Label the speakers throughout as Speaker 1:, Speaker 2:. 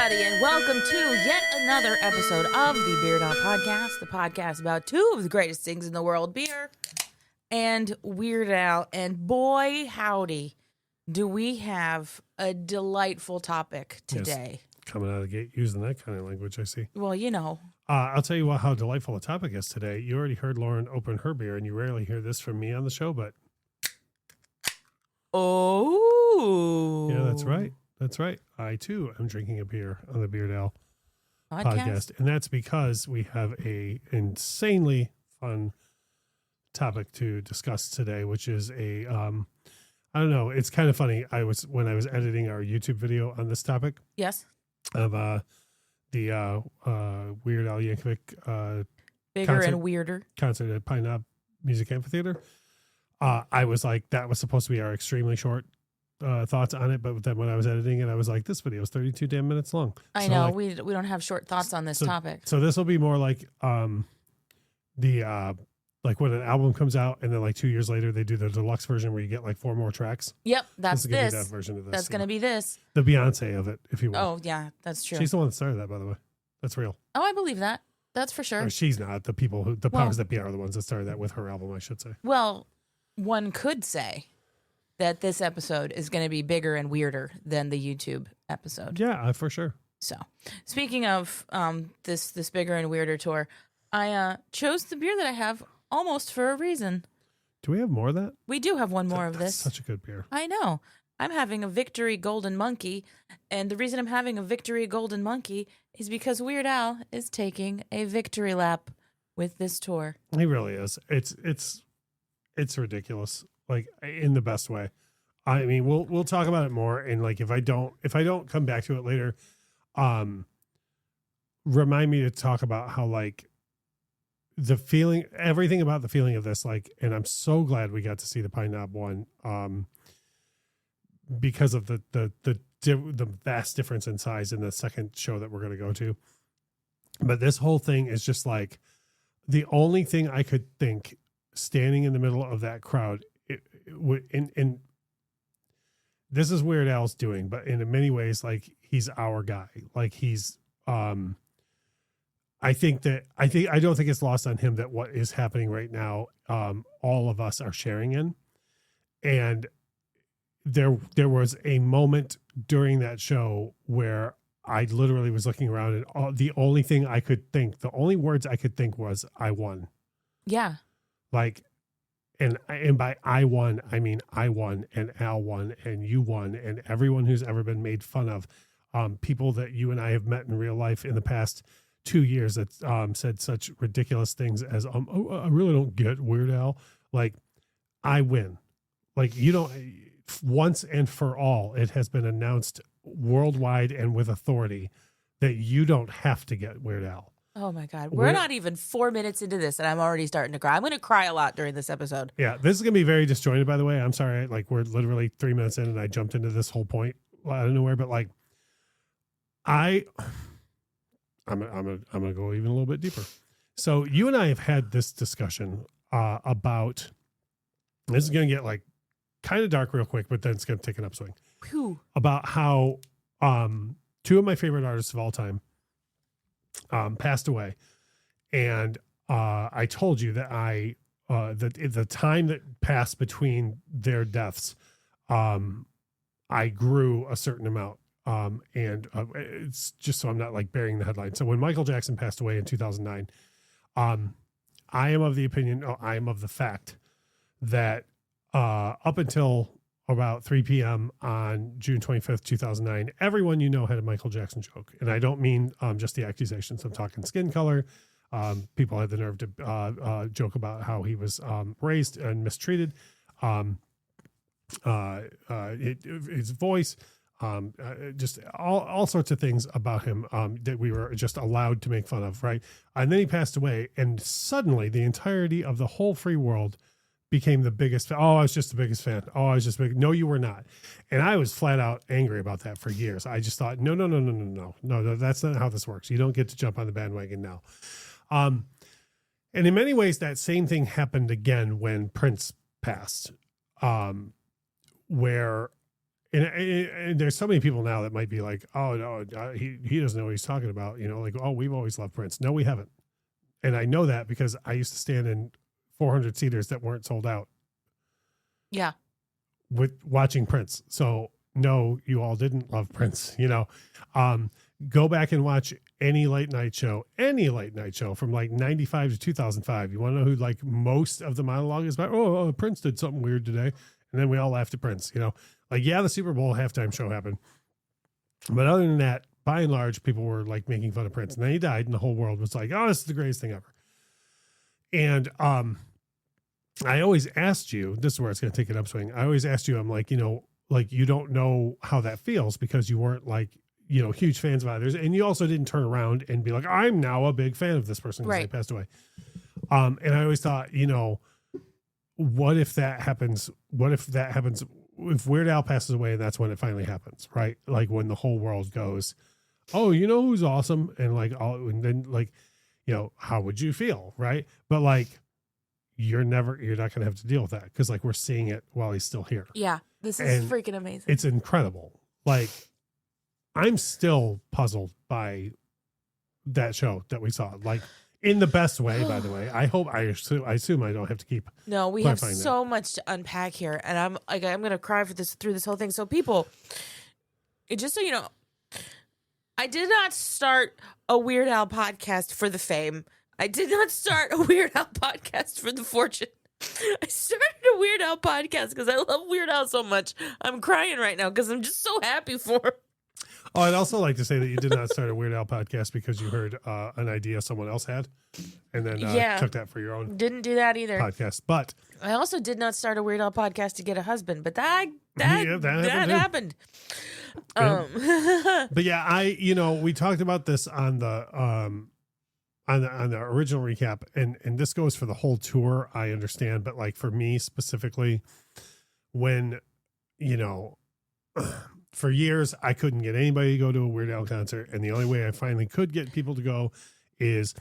Speaker 1: everybody, and welcome to yet another episode of the Beard On Podcast, the podcast about two of the greatest things in the world, beer and Weird Al. And boy, howdy, do we have a delightful topic today.
Speaker 2: Yes. Coming out of the gate using that kind of language, I see.
Speaker 1: Well, you know.
Speaker 2: I'll tell you how delightful the topic is today. You already heard Lauren open her beer, and you rarely hear this from me on the show, but...
Speaker 1: Oh.
Speaker 2: Yeah, that's right. That's right. I, too, am drinking a beer on the Beard Al podcast. And that's because we have a insanely fun topic to discuss today, which is a, I don't know, it's kind of funny. When I was editing our YouTube video on this topic.
Speaker 1: Yes.
Speaker 2: Of the Weird Al Yankovic
Speaker 1: Bigger and Weirder
Speaker 2: concert at Pine Knob Music Amphitheater. I was like, that was supposed to be our extremely short thoughts on it, but then when I was editing it, I was like, this video is 32 damn minutes long.
Speaker 1: I know, like, we don't have short thoughts on this topic.
Speaker 2: So this will be more like like when an album comes out and then like 2 years later they do the deluxe version where you get like 4 more tracks.
Speaker 1: Yep, that's
Speaker 2: this. Is that version of this.
Speaker 1: That's gonna be this.
Speaker 2: The Beyonce of it, if you will.
Speaker 1: Oh yeah, that's true.
Speaker 2: She's the one that started that, by the way. That's real.
Speaker 1: Oh, I believe that. That's for sure.
Speaker 2: Or she's not. The people who powers that be are the ones that started that with her album, I should say.
Speaker 1: Well, one could say that this episode is going to be bigger and weirder than the YouTube episode.
Speaker 2: Yeah, for sure.
Speaker 1: So, speaking of this bigger and weirder tour, I chose the beer that I have almost for a reason.
Speaker 2: Do we have more of that?
Speaker 1: We do have one more of this.
Speaker 2: Such a good beer.
Speaker 1: I know. I'm having a Victory Golden Monkey, and the reason I'm having a Victory Golden Monkey is because Weird Al is taking a victory lap with this tour.
Speaker 2: He really is. It's ridiculous. Like, in the best way. I mean, we'll talk about it more, and like if I don't come back to it later, remind me to talk about how like the feeling, everything about the feeling of this, like, and I'm so glad we got to see the Pine Knob one, because of the vast difference in size in the second show that we're going to go to. But this whole thing is just like the only thing I could think standing in the middle of that crowd. And this is Weird Al's doing, but in many ways, like, he's our guy. Like, he's, I don't think it's lost on him that what is happening right now, all of us are sharing in. And there was a moment during that show where I literally was looking around and the only words I could think was, I won.
Speaker 1: Yeah.
Speaker 2: Like, and by I won, I mean I won and Al won and you won and everyone who's ever been made fun of, people that you and I have met in real life in the past 2 years that said such ridiculous things as oh, I really don't get Weird Al. Like, I win. Like, you don't, once and for all, it has been announced worldwide and with authority that you don't have to get Weird Al.
Speaker 1: Oh my God. We're not even 4 minutes into this and I'm already starting to cry. I'm going to cry a lot during this episode.
Speaker 2: Yeah. This is going to be very disjointed, by the way. I'm sorry. Like, we're literally 3 minutes in and I jumped into this whole point out of nowhere, but like, I'm going to go even a little bit deeper. So you and I have had this discussion, about, this is going to get like kind of dark real quick, but then it's going to take an upswing.
Speaker 1: Whew. About
Speaker 2: how, 2 of my favorite artists of all time, passed away. And I told you that the time that passed between their deaths, I grew a certain amount. And it's just so I'm not like burying the headline. So when Michael Jackson passed away in 2009, I am of the fact that up until about 3 p.m. on June 25th, 2009, everyone you know had a Michael Jackson joke. And I don't mean just the accusations. I'm talking skin color. People had the nerve to joke about how he was raised and mistreated. His voice, just all sorts of things about him that we were just allowed to make fun of, right? And then he passed away, and suddenly the entirety of the whole free world became the biggest fan. Oh, I was just the biggest fan. Oh, I was just big. No, you were not. And I was flat out angry about that for years. I just thought, no, that's not how this works. You don't get to jump on the bandwagon now. And in many ways, that same thing happened again when Prince passed, where and there's so many people now that might be like, oh no, he doesn't know what he's talking about. You know, like, oh, we've always loved Prince. No, we haven't. And I know that because I used to stand in 400 seaters that weren't sold out.
Speaker 1: Yeah.
Speaker 2: With watching Prince. So no, you all didn't love Prince, you know. Go back and watch any late night show from like 95 to 2005. You want to know who like most of the monologue is about? Oh, Prince did something weird today. And then we all laughed at Prince, you know, like, yeah, the Super Bowl halftime show happened. But other than that, by and large, people were like making fun of Prince. And then he died and the whole world was like, oh, this is the greatest thing ever. And, I always asked you, this is where it's going to take an upswing. I always asked you, I'm like, you know, like, you don't know how that feels because you weren't like, you know, huge fans of others. And you also didn't turn around and be like, I'm now a big fan of this person because they passed away. And I always thought, you know, what if that happens? If Weird Al passes away and that's when it finally happens, right? Like when the whole world goes, oh, you know who's awesome? And like, and then like, you know, how would you feel? Right. But like, you're not going to have to deal with that because like we're seeing it while he's still here.
Speaker 1: Yeah. This is freaking amazing.
Speaker 2: It's incredible. Like, I'm still puzzled by that show that we saw, like in the best way, by the way. I assume I don't have to keep.
Speaker 1: No, we have so much to unpack here. And I'm going to cry through this whole thing. So people, just so you know, I did not start a Weird Al podcast for the fame. I did not start a Weird Al podcast for the fortune. I started a Weird Al podcast because I love Weird Al so much. I'm crying right now because I'm just so happy for him.
Speaker 2: Oh, I'd also like to say that you did not start a Weird Al podcast because you heard an idea someone else had and then took that for your own.
Speaker 1: Didn't do that either.
Speaker 2: Podcast. But
Speaker 1: I also did not start a Weird Al podcast to get a husband, but that happened.
Speaker 2: But yeah, we talked about this on the on the original recap, and this goes for the whole tour, I understand, but like for me specifically, when, you know, for years I couldn't get anybody to go to a Weird Al concert, and the only way I finally could get people to go is,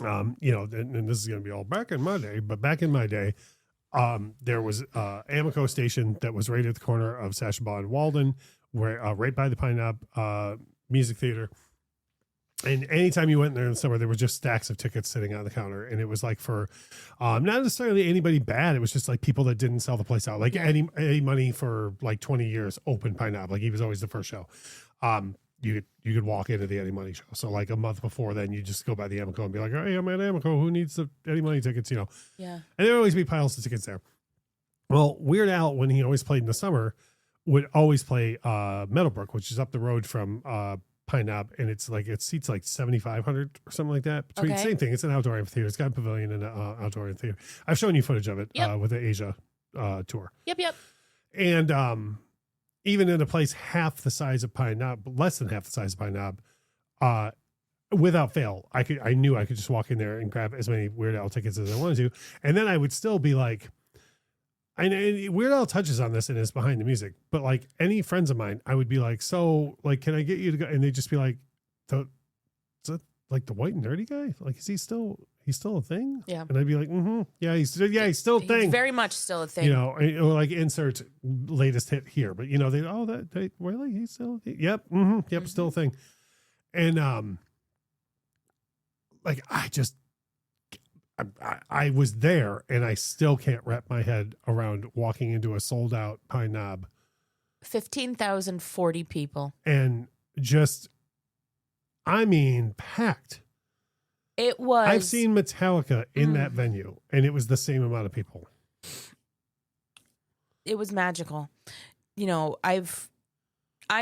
Speaker 2: you know, and this is going to be all back in my day, but back in my day, there was Amico station that was right at the corner of Sashabaw and Walden, where right by the Pine Knob Music Theater. And anytime you went there in the summer, there were just stacks of tickets sitting on the counter. And it was like for not necessarily anybody bad. It was just like people that didn't sell the place out. Like Eddie Money for like 20 years opened Pine Knob. Like he was always the first show. You could walk into the Eddie Money show. So like a month before then, you just go by the Amico and be like, hey, I'm at Amico. Who needs the Eddie Money tickets? You know?
Speaker 1: Yeah.
Speaker 2: And there would always be piles of tickets there. Well, Weird Al, when he always played in the summer, would always play Meadowbrook, which is up the road from Pine Knob, and it's like it seats like 7,500 or something like that. Same thing. It's an outdoor amphitheater. It's got a pavilion and an outdoor amphitheater. I've shown you footage of it with the Asia tour.
Speaker 1: Yep.
Speaker 2: And even in a place half the size of Pine Knob, less than half the size of Pine Knob, without fail, I knew I could just walk in there and grab as many Weird Al tickets as I wanted to, and then I would still be like. And Weird Al touches on this and is behind the music, but like any friends of mine, I would be like, so like, can I get you to go? And they'd just be like, is that like the white and nerdy guy? Like, is he's still a thing? Yeah. And I'd be like, yeah, he's still a thing.
Speaker 1: He's very much still a thing.
Speaker 2: You know, or like insert latest hit here, but you know, really, he's still, yep. Still a thing. And, like, I was there and I still can't wrap my head around walking into a sold out Pine Knob.
Speaker 1: 15,040 people.
Speaker 2: And just, I mean, packed.
Speaker 1: It was.
Speaker 2: I've seen Metallica in that venue and it was the same amount of people.
Speaker 1: It was magical. You know, I've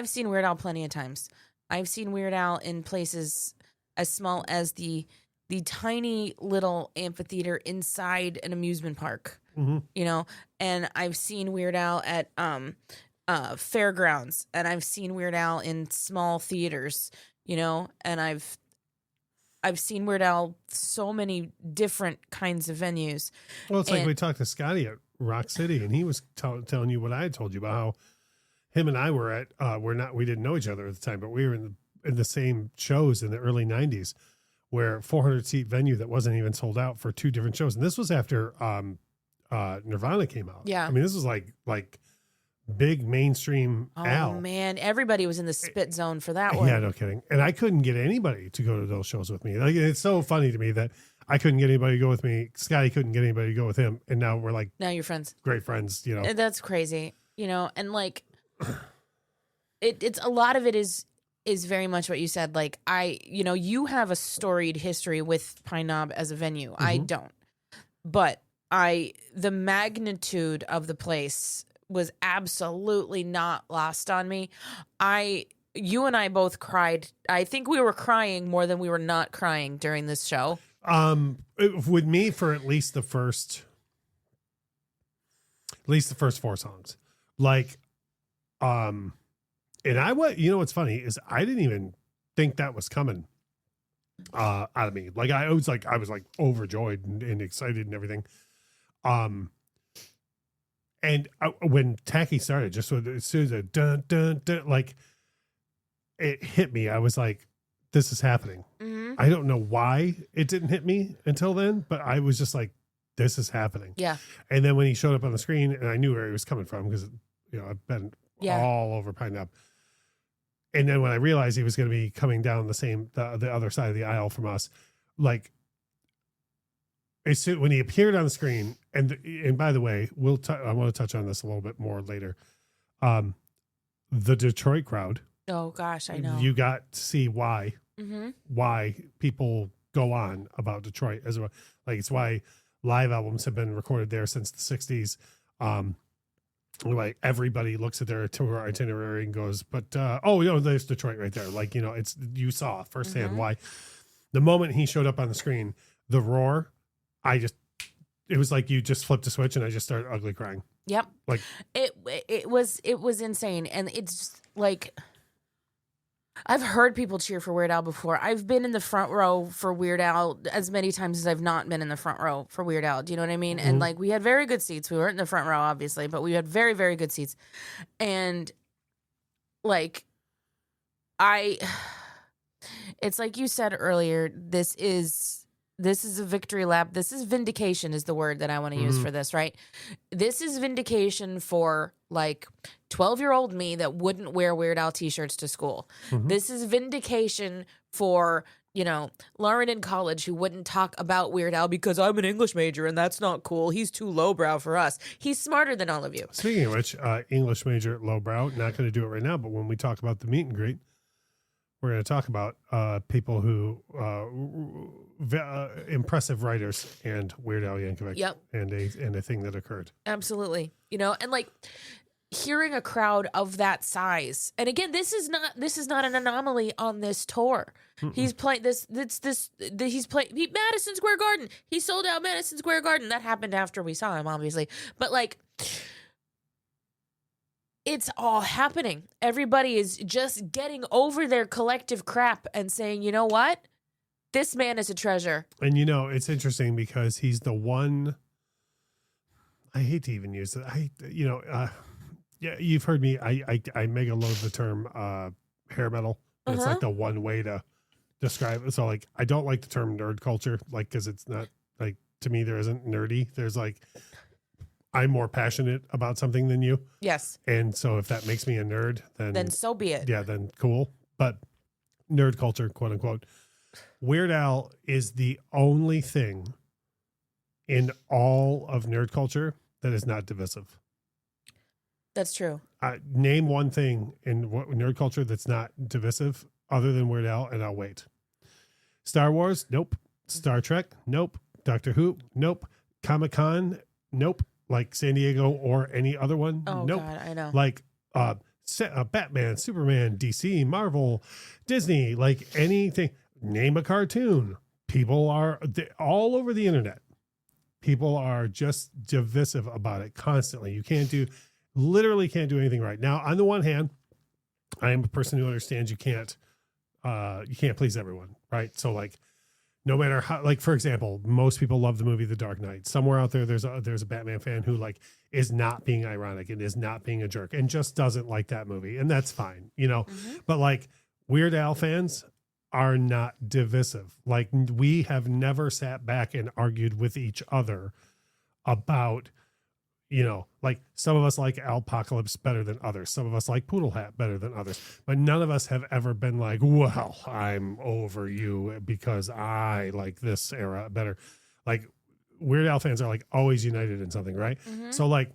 Speaker 1: seen Weird Al plenty of times. I've seen Weird Al in places as small as the tiny little amphitheater inside an amusement park, you know, and I've seen Weird Al at fairgrounds, and I've seen Weird Al in small theaters, you know, and I've seen Weird Al so many different kinds of venues.
Speaker 2: Well, it's like we talked to Scotty at Rock City, and he was telling you what I had told you about how him and I were at we didn't know each other at the time, but we were in the same shows in the early 90s. Where 400 seat venue that wasn't even sold out for two different shows. And this was after Nirvana came out.
Speaker 1: Yeah.
Speaker 2: I mean, this was like big mainstream
Speaker 1: Oh
Speaker 2: Al.
Speaker 1: man, everybody was in the spit zone for that one.
Speaker 2: Yeah, no kidding. And I couldn't get anybody to go to those shows with me. Like, it's so funny to me that I couldn't get anybody to go with me. Scotty couldn't get anybody to go with him, and now we're like
Speaker 1: Now you're friends.
Speaker 2: great friends. You know,
Speaker 1: And that's crazy. You know, and like it's a lot of it is very much what you said. Like you have a storied history with Pine Knob as a venue. I don't. But the magnitude of the place was absolutely not lost on me. You and I both cried. I think we were crying more than we were not crying during this show.
Speaker 2: With me for at least the first 4 songs. Like, and what's funny is I didn't even think that was coming out of me. Like I was like overjoyed and excited and everything. And when Tacky started, just as soon as it dun dun dun, like it hit me, I was like, "This is happening."
Speaker 1: Mm-hmm.
Speaker 2: I don't know why it didn't hit me until then, but I was just like, "This is happening."
Speaker 1: Yeah.
Speaker 2: And then when he showed up on the screen, and I knew where he was coming from because I've been all over Pine Knob. And then when I realized he was going to be coming down the other side of the aisle from us, like. When he appeared on the screen, and by the way, I want to touch on this a little bit more later. The Detroit crowd.
Speaker 1: Oh gosh, I know.
Speaker 2: You got to see why people go on about Detroit as well. Like it's why live albums have been recorded there since the '60s. Like everybody looks at their tour itinerary and goes, "But there's Detroit right there." Like you saw firsthand why. The moment he showed up on the screen, the roar. It was like you just flipped a switch and I just started ugly crying.
Speaker 1: Yep.
Speaker 2: Like
Speaker 1: it was insane. And it's like, I've heard people cheer for Weird Al before. I've been in the front row for Weird Al as many times as I've not been in the front row for Weird Al. Do you know what I mean? Mm-hmm. And like, we had very good seats. We weren't in the front row, obviously, but we had very, very good seats. And like, it's like you said earlier, this is a victory lap. This is vindication is the word that I want to use for this, right? This is vindication for like 12-year-old me that wouldn't wear Weird Al t-shirts to school. Mm-hmm. This is vindication for, Lauren in college who wouldn't talk about Weird Al because I'm an English major and that's not cool. He's too lowbrow for us. He's smarter than all of you.
Speaker 2: Speaking of which, English major lowbrow, not going to do it right now, but when we talk about the meet and greet, we're going to talk about people who impressive writers and Weird Al Yankovic.
Speaker 1: Yep.
Speaker 2: And a thing that occurred. Absolutely.
Speaker 1: And like hearing a crowd of that size. And again, this is not an anomaly on this tour. Mm-mm. He's played he's played Madison Square Garden. He sold out Madison Square Garden. That happened after we saw him, obviously. But like, it's all happening. Everybody is just getting over their collective crap and saying, you know what? This man is a treasure.
Speaker 2: And it's interesting because he's the one. I hate to even use it. Yeah, you've heard me. I mega loathe the term hair metal. It's like the one way to describe it. So like, I don't like the term nerd culture, like because it's not like to me there isn't nerdy. There's like. I'm more passionate about something than you.
Speaker 1: Yes.
Speaker 2: And so if that makes me a nerd, then
Speaker 1: so be it.
Speaker 2: Yeah, then cool. But nerd culture, quote unquote. Weird Al is the only thing in all of nerd culture that is not divisive.
Speaker 1: That's true.
Speaker 2: Name one thing in nerd culture that's not divisive other than Weird Al, and I'll wait. Star Wars? Nope. Star Trek? Nope. Doctor Who? Nope. Comic-Con? Nope. Like San Diego or any other one?
Speaker 1: Oh,
Speaker 2: nope.
Speaker 1: God, I know.
Speaker 2: Like Batman, Superman, DC, Marvel, Disney, like anything. Name a cartoon. People are all over the internet. People are just divisive about it constantly. Literally can't do anything right. Now, on the one hand, I am a person who understands you can't please everyone, right? So like, no matter how, like, for example, most people love the movie The Dark Knight. Somewhere out there, there's a Batman fan who like is not being ironic and is not being a jerk and just doesn't like that movie. And that's fine, Mm-hmm. But like Weird Al fans are not divisive. Like we have never sat back and argued with each other about, you know, like some of us like Alpocalypse better than others. Some of us like Poodle Hat better than others. But none of us have ever been like, well, I'm over you because I like this era better. Like Weird Al fans are like always united in something, right?
Speaker 1: Mm-hmm.
Speaker 2: So like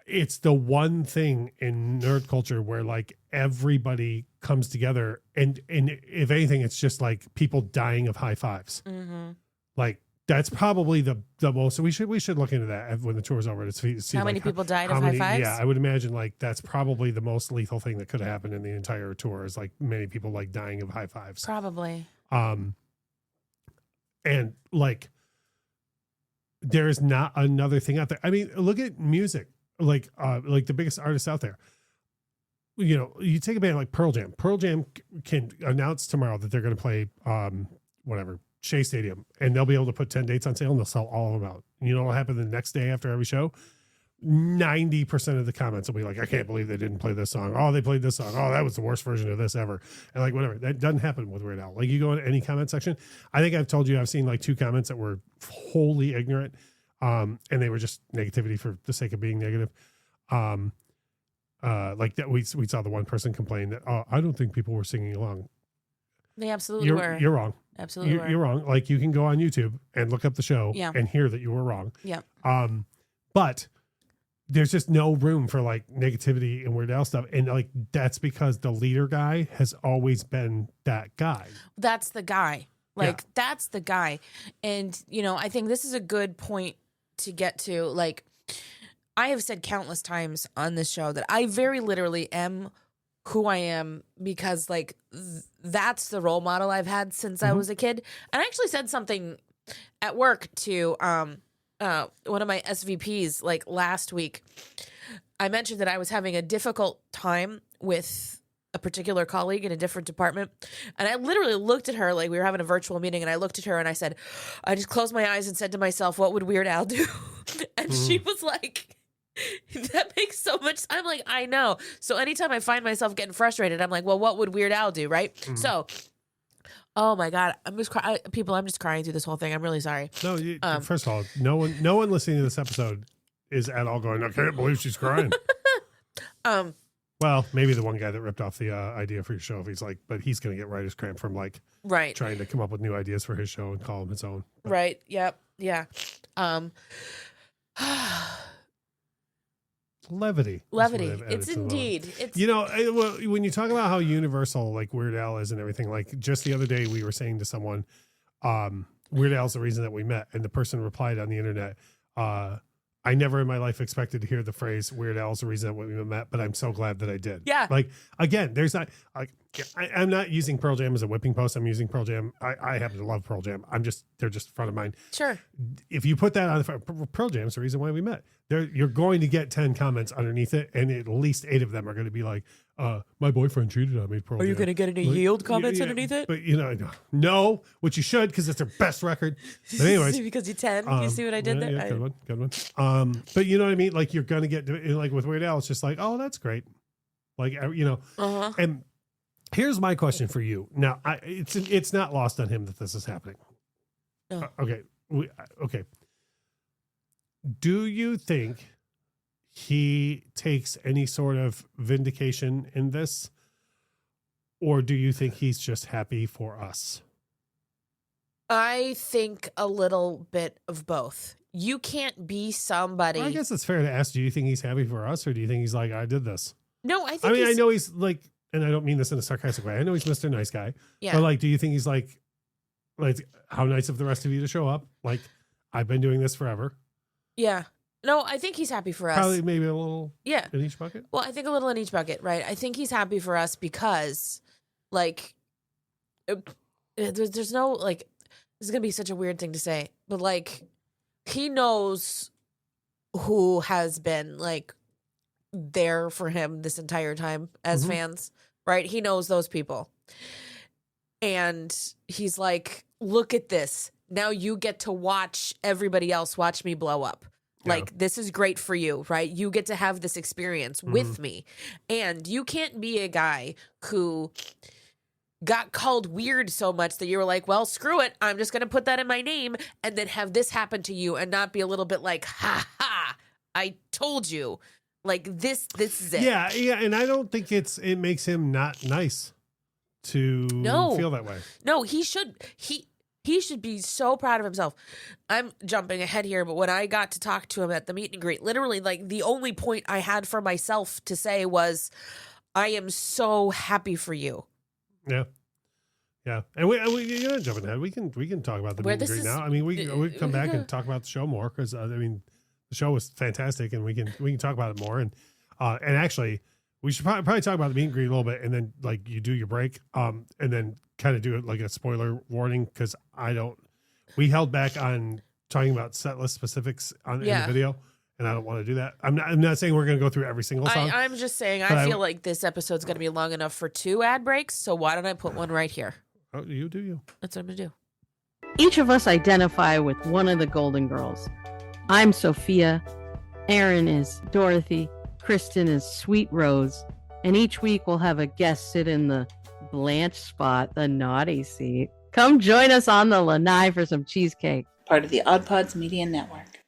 Speaker 2: it's the one thing in nerd culture where like everybody comes together and if anything, it's just like people dying of high fives.
Speaker 1: Mm-hmm.
Speaker 2: Like that's probably the most. So we should look into that when the tour's over to see
Speaker 1: how many
Speaker 2: like,
Speaker 1: people died of
Speaker 2: how
Speaker 1: high
Speaker 2: many,
Speaker 1: fives.
Speaker 2: Yeah, I would imagine like that's probably the most lethal thing that could have happened in the entire tour is like many people like dying of high fives.
Speaker 1: Probably.
Speaker 2: And like there is not another thing out there. I mean, look at music. Like the biggest artists out there. You know, you take a band like Pearl Jam. Pearl Jam can announce tomorrow that they're going to play whatever Shea Stadium, and they'll be able to put 10 dates on sale, and they'll sell all of them out. You know what will happen the next day after every show? 90% of the comments will be like, I can't believe they didn't play this song. Oh, they played this song. Oh, that was the worst version of this ever. And like whatever. That doesn't happen with Weird Al. Like you go in any comment section. I think I've told you I've seen like 2 comments that were wholly ignorant. And they were just negativity for the sake of being negative. Like that we saw the one person complain that, oh, I don't think people were singing along.
Speaker 1: They absolutely were.
Speaker 2: You're wrong.
Speaker 1: Absolutely
Speaker 2: You're wrong. Like you can go on YouTube and look up the show and hear that you were wrong.
Speaker 1: Yeah.
Speaker 2: But there's just no room for like negativity and Weird Al stuff. And like, that's because the leader guy has always been that guy.
Speaker 1: That's the guy. Like, that's the guy. And, you know, I think this is a good point to get to. Like, I have said countless times on this show that I very literally am who I am because, like, that's the role model I've had since I was a kid. And I actually said something at work to one of my SVPs, like, last week. I mentioned that I was having a difficult time with a particular colleague in a different department. And I literally looked at her, like we were having a virtual meeting, and I looked at her and I said, I just closed my eyes and said to myself, what would Weird Al do? And she was like, that makes so much. I'm like, I know. So anytime I find myself getting frustrated, I'm like, well, what would Weird Al do? Right. So, oh my God, I'm just people. I'm just crying through this whole thing. I'm really sorry.
Speaker 2: No, first of all, no one listening to this episode is at all going, I can't believe she's crying. Well, maybe the one guy that ripped off the idea for your show, if he's like, but he's going to get writer's cramp from like trying to come up with new ideas for his show and call them his own. But.
Speaker 1: Right. Yep. Yeah.
Speaker 2: Levity.
Speaker 1: It's indeed. It's,
Speaker 2: you know, when you talk about how universal like Weird Al is and everything, like just the other day we were saying to someone, Weird Al's the reason that we met, and the person replied on the internet, I never in my life expected to hear the phrase Weird Al's the reason that we met, but I'm so glad that I did.
Speaker 1: Yeah.
Speaker 2: Like, again, there's not, like, I'm not using Pearl Jam as a whipping post. I'm using Pearl Jam. I happen to love Pearl Jam. They're just front of mind.
Speaker 1: Sure.
Speaker 2: If you put that on Pearl Jam's the reason why we met. You're going to get 10 comments underneath it, and at least 8 of them are going to be like, my boyfriend cheated on me. Pearl Jam.
Speaker 1: Are you going to get any yield comments underneath it?
Speaker 2: But, you know, no, which you should, because it's their best record. But anyways.
Speaker 1: Because you 10. You see what I did there?
Speaker 2: Yeah, good one. But you know what I mean? Like, you're going to get, like with Weird Al, it's just like, oh, that's great. Like, you know. And here's my question for you. Now, it's not lost on him that this is happening.
Speaker 1: No.
Speaker 2: Okay. Okay. Do you think he takes any sort of vindication in this? Or do you think he's just happy for us?
Speaker 1: I think a little bit of both. You can't be somebody.
Speaker 2: Well, I guess it's fair to ask, do you think he's happy for us? Or do you think he's like, I did this?
Speaker 1: No, I think
Speaker 2: I know he's like, and I don't mean this in a sarcastic way. I know he's Mr. Nice Guy.
Speaker 1: Yeah.
Speaker 2: But like, do you think he's like, how nice of the rest of you to show up? Like, I've been doing this forever.
Speaker 1: Yeah. No, I think he's happy for us.
Speaker 2: Probably maybe a little
Speaker 1: in
Speaker 2: each bucket.
Speaker 1: Well, I think a little in each bucket, right? I think he's happy for us because, like, there's no, like, this is going to be such a weird thing to say, but, like, he knows who has been, like, there for him this entire time as fans, right? He knows those people. And he's like, look at this. Now you get to watch everybody else watch me blow up.
Speaker 2: Yeah.
Speaker 1: Like, this is great for you, right? You get to have this experience with me. And you can't be a guy who got called weird so much that you were like, well, screw it. I'm just going to put that in my name and then have this happen to you and not be a little bit like, ha ha. I told you, like this is it.
Speaker 2: Yeah, and I don't think it makes him not nice to feel that way.
Speaker 1: No, he should be so proud of himself. I'm jumping ahead here, but when I got to talk to him at the meet and greet, literally, like, the only point I had for myself to say was, I am so happy for you.
Speaker 2: Yeah. Yeah. And we you're not jumping ahead. We can talk about the meet and greet now. I mean, we can come back and talk about the show more because, I mean, the show was fantastic and we can talk about it more. And actually, we should probably talk about the meet and greet a little bit, and then like you do your break, and then kind of do it like a spoiler warning because we held back on talking about setlist specifics in the video, and I don't want to do that. I'm not saying we're going to go through every single song.
Speaker 1: I'm just saying I feel like this episode's going to be long enough for 2 ad breaks, so why don't I put one right here?
Speaker 2: Oh, you do you?
Speaker 1: That's what I'm going to do.
Speaker 3: Each of us identify with one of the Golden Girls. I'm Sophia. Erin is Dorothy. Kristen is Sweet Rose, and each week we'll have a guest sit in the Blanche spot, the naughty seat. Come join us on the lanai for some cheesecake.
Speaker 4: Part of the OddPods Media Network.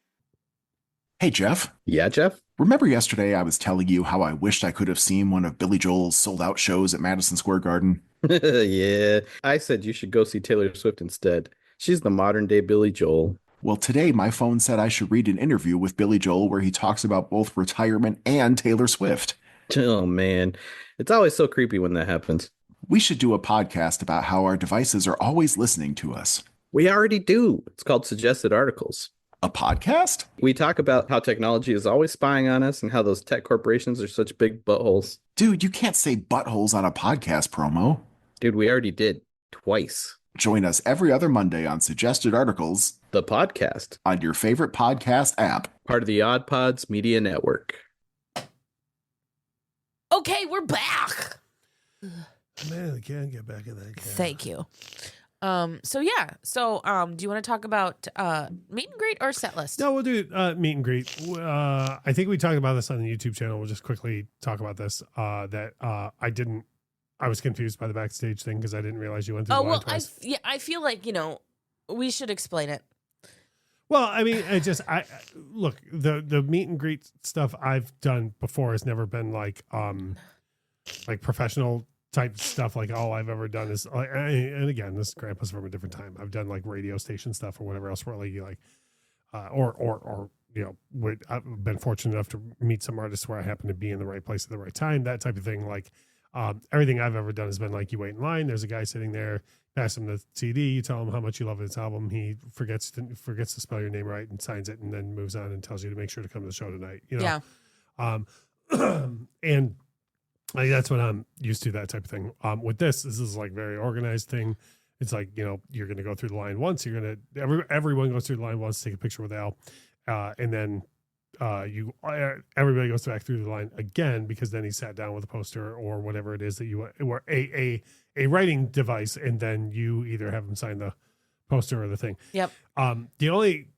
Speaker 5: Hey, Jeff.
Speaker 6: Yeah, Jeff?
Speaker 5: Remember yesterday I was telling you how I wished I could have seen one of Billy Joel's sold-out shows at Madison Square Garden?
Speaker 6: Yeah, I said you should go see Taylor Swift instead. She's the modern-day Billy Joel.
Speaker 5: Well, today my phone said I should read an interview with Billy Joel where he talks about both retirement and Taylor Swift.
Speaker 6: Oh, man. It's always so creepy when that happens.
Speaker 5: We should do a podcast about how our devices are always listening to us.
Speaker 6: We already do. It's called Suggested Articles.
Speaker 5: A podcast?
Speaker 6: We talk about how technology is always spying on us and how those tech corporations are such big buttholes.
Speaker 5: Dude, you can't say buttholes on a podcast promo.
Speaker 6: Dude, we already did. Twice.
Speaker 5: Join us every other Monday on Suggested Articles,
Speaker 6: the podcast,
Speaker 5: on your favorite podcast app.
Speaker 6: Part of the OddPods Media Network.
Speaker 1: Okay, we're back.
Speaker 2: Man, I can't get back in that.
Speaker 1: Thank you. So do you want to talk about meet and greet or set list?
Speaker 2: No, we'll do meet and greet. I think we talked about this on the YouTube channel. We'll just quickly talk about this. I was confused by the backstage thing because I didn't realize you went through the line twice.
Speaker 1: I feel like, we should explain it.
Speaker 2: Well, I mean, look, the meet and greet stuff I've done before has never been like professional type stuff. Like all I've ever done is, and again, this grandpa's from a different time. I've done like radio station stuff or whatever else. Really, like, or I've been fortunate enough to meet some artists where I happen to be in the right place at the right time. That type of thing. Like, everything I've ever done has been like, you wait in line. There's a guy sitting there. Pass him the CD. You tell him how much you love his album. He forgets to spell your name right and signs it, and then moves on and tells you to make sure to come to the show tonight.
Speaker 1: Yeah.
Speaker 2: And like, that's what I'm used to, that type of thing. With this is like very organized thing. It's like, you're going to go through the line once. Everyone goes through the line once, take a picture with Al, and then everybody goes back through the line again because then he sat down with a poster or whatever it is that you or a writing device, and then you either have him sign the poster or the thing.
Speaker 1: Yep.
Speaker 2: The only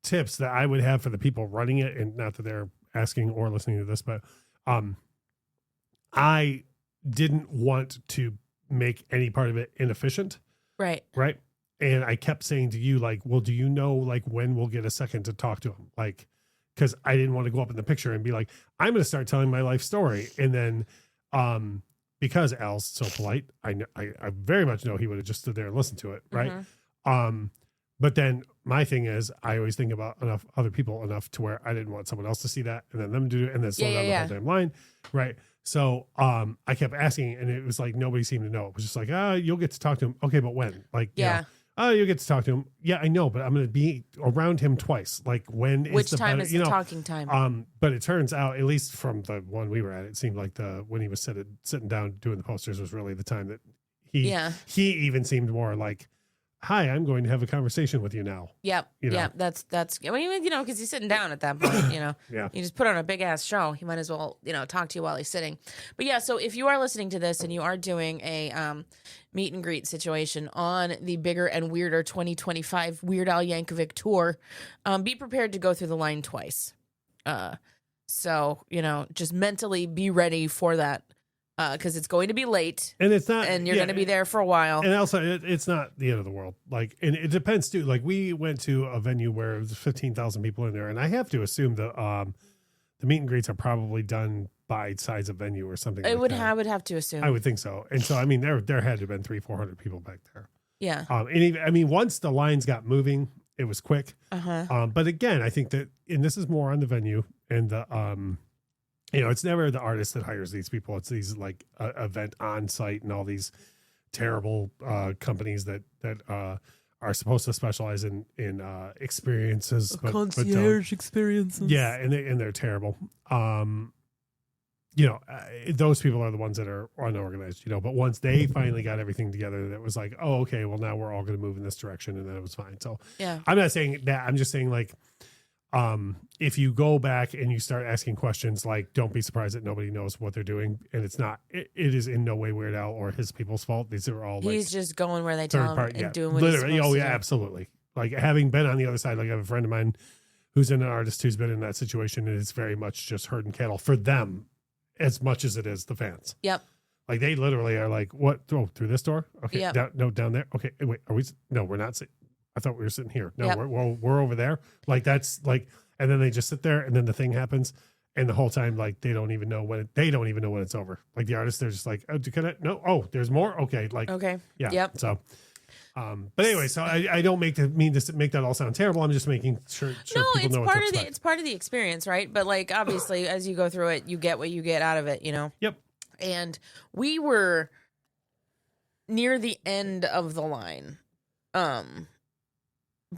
Speaker 2: tips that I would have for the people running it, and not that they're asking or listening to this, but I didn't want to make any part of it inefficient.
Speaker 1: Right.
Speaker 2: And I kept saying to you, like, well, do you know like when we'll get a second to talk to him? Like, because I didn't want to go up in the picture and be like, I'm going to start telling my life story. And then because Al's so polite, I very much know he would have just stood there and listened to it. Right.
Speaker 1: Mm-hmm.
Speaker 2: But then my thing is, I always think about enough other people enough to where I didn't want someone else to see that and then them to do it and then slow down the whole damn line. Right. So I kept asking, and it was like nobody seemed to know. It was just like, you'll get to talk to him. Okay, but when? Like, you'll get to talk to him. Yeah, I know, but I'm going to be around him twice. Like, when is
Speaker 1: which
Speaker 2: the
Speaker 1: time
Speaker 2: better,
Speaker 1: is the talking time?
Speaker 2: But it turns out, at least from the one we were at, it seemed like when he was sitting down doing the posters was really the time that he even seemed more like, hi, I'm going to have a conversation with you now.
Speaker 1: Yep. Yeah. That's, I mean, because he's sitting down at that point,
Speaker 2: Yeah.
Speaker 1: You just put on a big ass show. He might as well, talk to you while he's sitting. But yeah, so if you are listening to this and you are doing a meet and greet situation on the bigger and weirder 2025 Weird Al Yankovic tour, be prepared to go through the line twice. So, just mentally be ready for that because it's going to be late
Speaker 2: And it's not,
Speaker 1: and you're going to be there for a while.
Speaker 2: And also, it's not the end of the world. Like, and it depends too. Like, we went to a venue where there was 15,000 people in there, and I have to assume the meet and greets are probably done by size of venue or something.
Speaker 1: I would have to assume.
Speaker 2: I would think so. And so, I mean, there had to have been 300-400 people back there.
Speaker 1: Yeah.
Speaker 2: And even, I mean, once the lines got moving, it was quick. But again, I think that, and this is more on the venue and the, it's never the artist that hires these people. It's these like event on site and all these terrible companies that are supposed to specialize in experiences, but
Speaker 1: concierge experiences.
Speaker 2: Yeah, and they're terrible. Those people are the ones that are unorganized, but once they finally got everything together, that was like, oh, okay, well, now we're all going to move in this direction, and then it was fine. So
Speaker 1: yeah,
Speaker 2: I'm not saying that. I'm just saying, like, if you go back and you start asking questions, like, don't be surprised that nobody knows what they're doing, and it's not. It is in no way Weird Al or his people's fault. These are all
Speaker 1: he's just going where they tell him and doing what
Speaker 2: literally.
Speaker 1: He's supposed to do.
Speaker 2: Absolutely. Like, having been on the other side, like, I have a friend of mine who's an artist who's been in that situation, and it's very much just herding cattle for them as much as it is the fans.
Speaker 1: Yep.
Speaker 2: Like, they literally are like, what? Oh, through this door? Okay.
Speaker 1: Yep.
Speaker 2: Down there. Okay. Wait, are we? No, we're not. I thought we were sitting here. No,
Speaker 1: Yep.
Speaker 2: we're over there. Like, that's like, and then they just sit there, and then the thing happens, and the whole time, like, they don't even know when it's over. Like, the artists, they're just like, oh, there's more. Okay. Like,
Speaker 1: okay.
Speaker 2: Yeah.
Speaker 1: Yep.
Speaker 2: So, but anyway, so I don't mean to make that all sound terrible. I'm just making sure people know what to expect.
Speaker 1: It's part of the experience, right? But like, obviously, as you go through it, you get what you get out of it,
Speaker 2: Yep.
Speaker 1: And we were near the end of the line,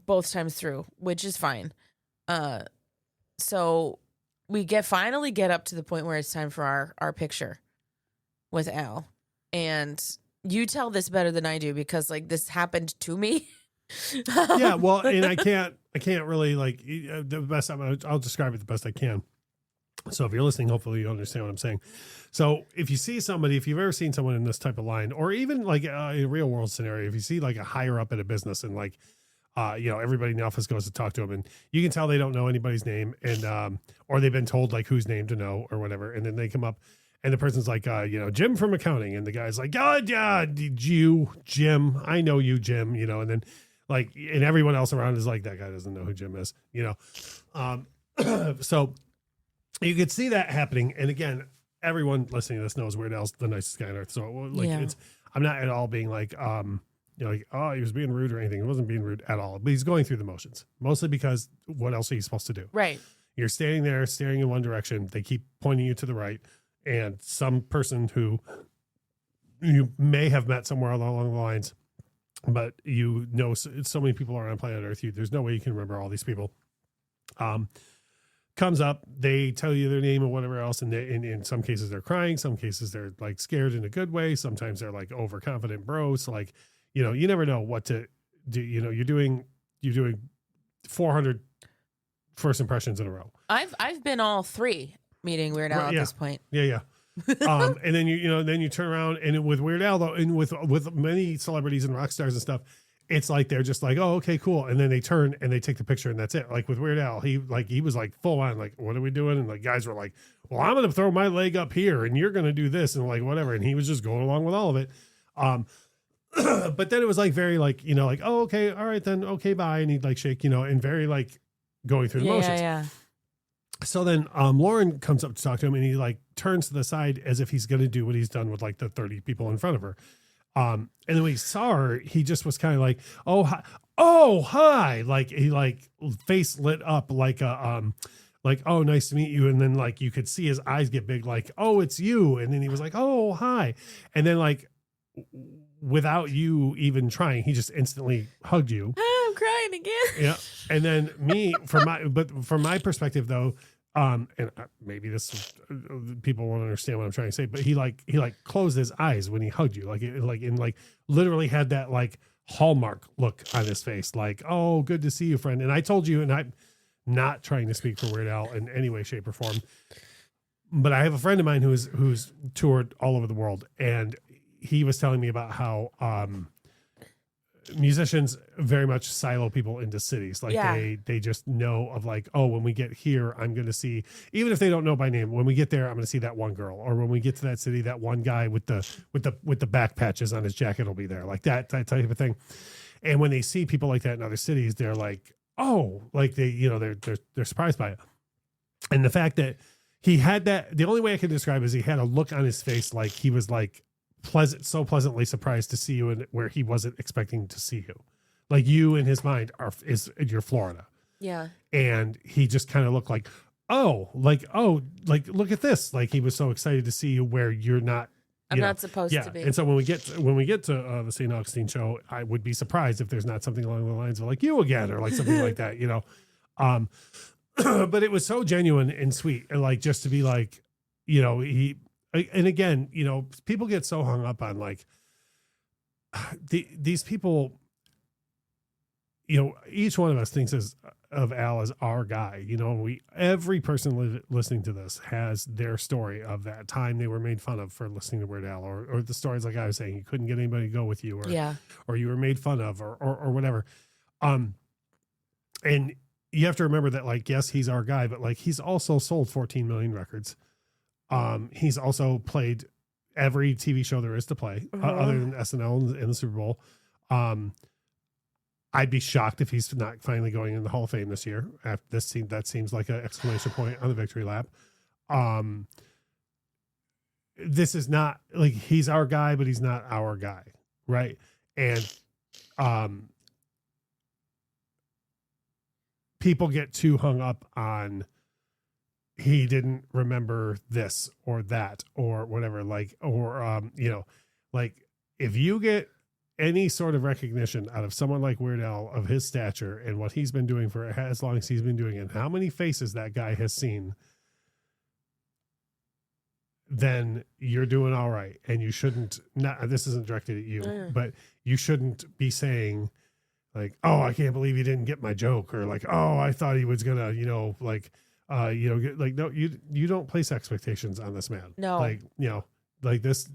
Speaker 1: both times through, which is fine. So we finally get up to the point where it's time for our picture with Al, and you tell this better than I do because like this happened to me.
Speaker 2: Yeah, well, and I can't really, like, the best I'll describe it the best I can. So if you're listening, hopefully you understand what I'm saying. So if you've ever seen someone in this type of line, or even like in a real world scenario, if you see like a higher up at a business and like, everybody in the office goes to talk to them, and you can tell they don't know anybody's name, and or they've been told like whose name to know or whatever, and then they come up. And the person's like, Jim from accounting. And the guy's like, oh, yeah, you, Jim. I know you, Jim, and then like, and everyone else around is like, that guy doesn't know who Jim is, So you could see that happening. And again, everyone listening to this knows Weird Al's the nicest guy on earth. So like, I'm not at all being like, like, oh, he was being rude or anything. He wasn't being rude at all, but he's going through the motions, mostly because what else are you supposed to do?
Speaker 1: Right.
Speaker 2: You're standing there staring in one direction. They keep pointing you to the right. And some person who you may have met somewhere along the lines, but so many people are on planet Earth. There's no way you can remember all these people. Comes up, they tell you their name and whatever else, and in some cases they're crying, some cases they're like scared in a good way, sometimes they're like overconfident bros. Like, you never know what to do. You're doing 400 first impressions in a row.
Speaker 1: I've been all three meeting Weird Al at this point.
Speaker 2: Yeah. And then you turn around, and with Weird Al though, and with many celebrities and rock stars and stuff, it's like they're just like, oh, okay, cool, and then they turn and they take the picture, and that's it. Like with Weird Al, he was like full on, like, what are we doing? And like guys were like, well, I'm gonna throw my leg up here, and you're gonna do this, and like whatever, and he was just going along with all of it. But then it was like very like, like, oh, okay, all right then, okay, bye, and he'd like shake, and very like going through the motions.
Speaker 1: Yeah.
Speaker 2: So then Lauren comes up to talk to him, and he like turns to the side as if he's going to do what he's done with like the 30 people in front of her. And then when he saw her, he just was kind of like, oh, hi. Oh, hi. Like he like face lit up like like, oh, nice to meet you. And then like, you could see his eyes get big, like, oh, it's you. And then he was like, oh, hi. And then like, without you even trying, he just instantly hugged you.
Speaker 1: I'm crying again.
Speaker 2: Yeah. And then from my perspective though, and maybe this people won't understand what I'm trying to say, but he closed his eyes when he hugged you, like literally had that like Hallmark look on his face, like, oh, good to see you, friend. And I told you, and I'm not trying to speak for Weird Al in any way, shape, or form, but I have a friend of mine who's toured all over the world, and he was telling me about how musicians very much silo people into cities. Like they just know of like, oh, when we get here, I'm going to see, even if they don't know by name, when we get there, I'm going to see that one girl, or when we get to that city, that one guy with the back patches on his jacket will be there, like that type of thing. And when they see people like that in other cities, they're like, oh, like they're surprised by it. And the fact that he had that, the only way I can describe it is he had a look on his face like he was like so pleasantly surprised to see you, and where he wasn't expecting to see you. Like you in his mind you're Florida.
Speaker 1: Yeah.
Speaker 2: And he just kind of looked like, like look at this. Like he was so excited to see you where you're not.
Speaker 1: I'm not supposed to be.
Speaker 2: And so when we get to the St. Augustine show, I would be surprised if there's not something along the lines of like you again, or like something like that, but it was so genuine and sweet, and like just to be like, and again, people get so hung up on like these people, each one of us thinks of Al as our guy, every person listening to this has their story of that time they were made fun of for listening to Weird Al, or the stories like I was saying, you couldn't get anybody to go with you, or you were made fun of, or whatever. And you have to remember that, like, yes, he's our guy, but like he's also sold 14 million records. He's also played every TV show there is to play, other than SNL and the Super Bowl. I'd be shocked if he's not finally going in the Hall of Fame this year. After this scene, that seems like an exclamation point on the victory lap. This is not like he's our guy, but he's not our guy, right? And people get too hung up on he didn't remember this or that or whatever, like, or like if you get any sort of recognition out of someone like Weird Al of his stature and what he's been doing for as long as he's been doing it, and how many faces that guy has seen, then you're doing all right. And you shouldn't, this isn't directed at you, but you shouldn't be saying like, oh, I can't believe he didn't get my joke, or like, oh, I thought he was gonna, no, you don't place expectations on this man.
Speaker 1: No,
Speaker 2: like this,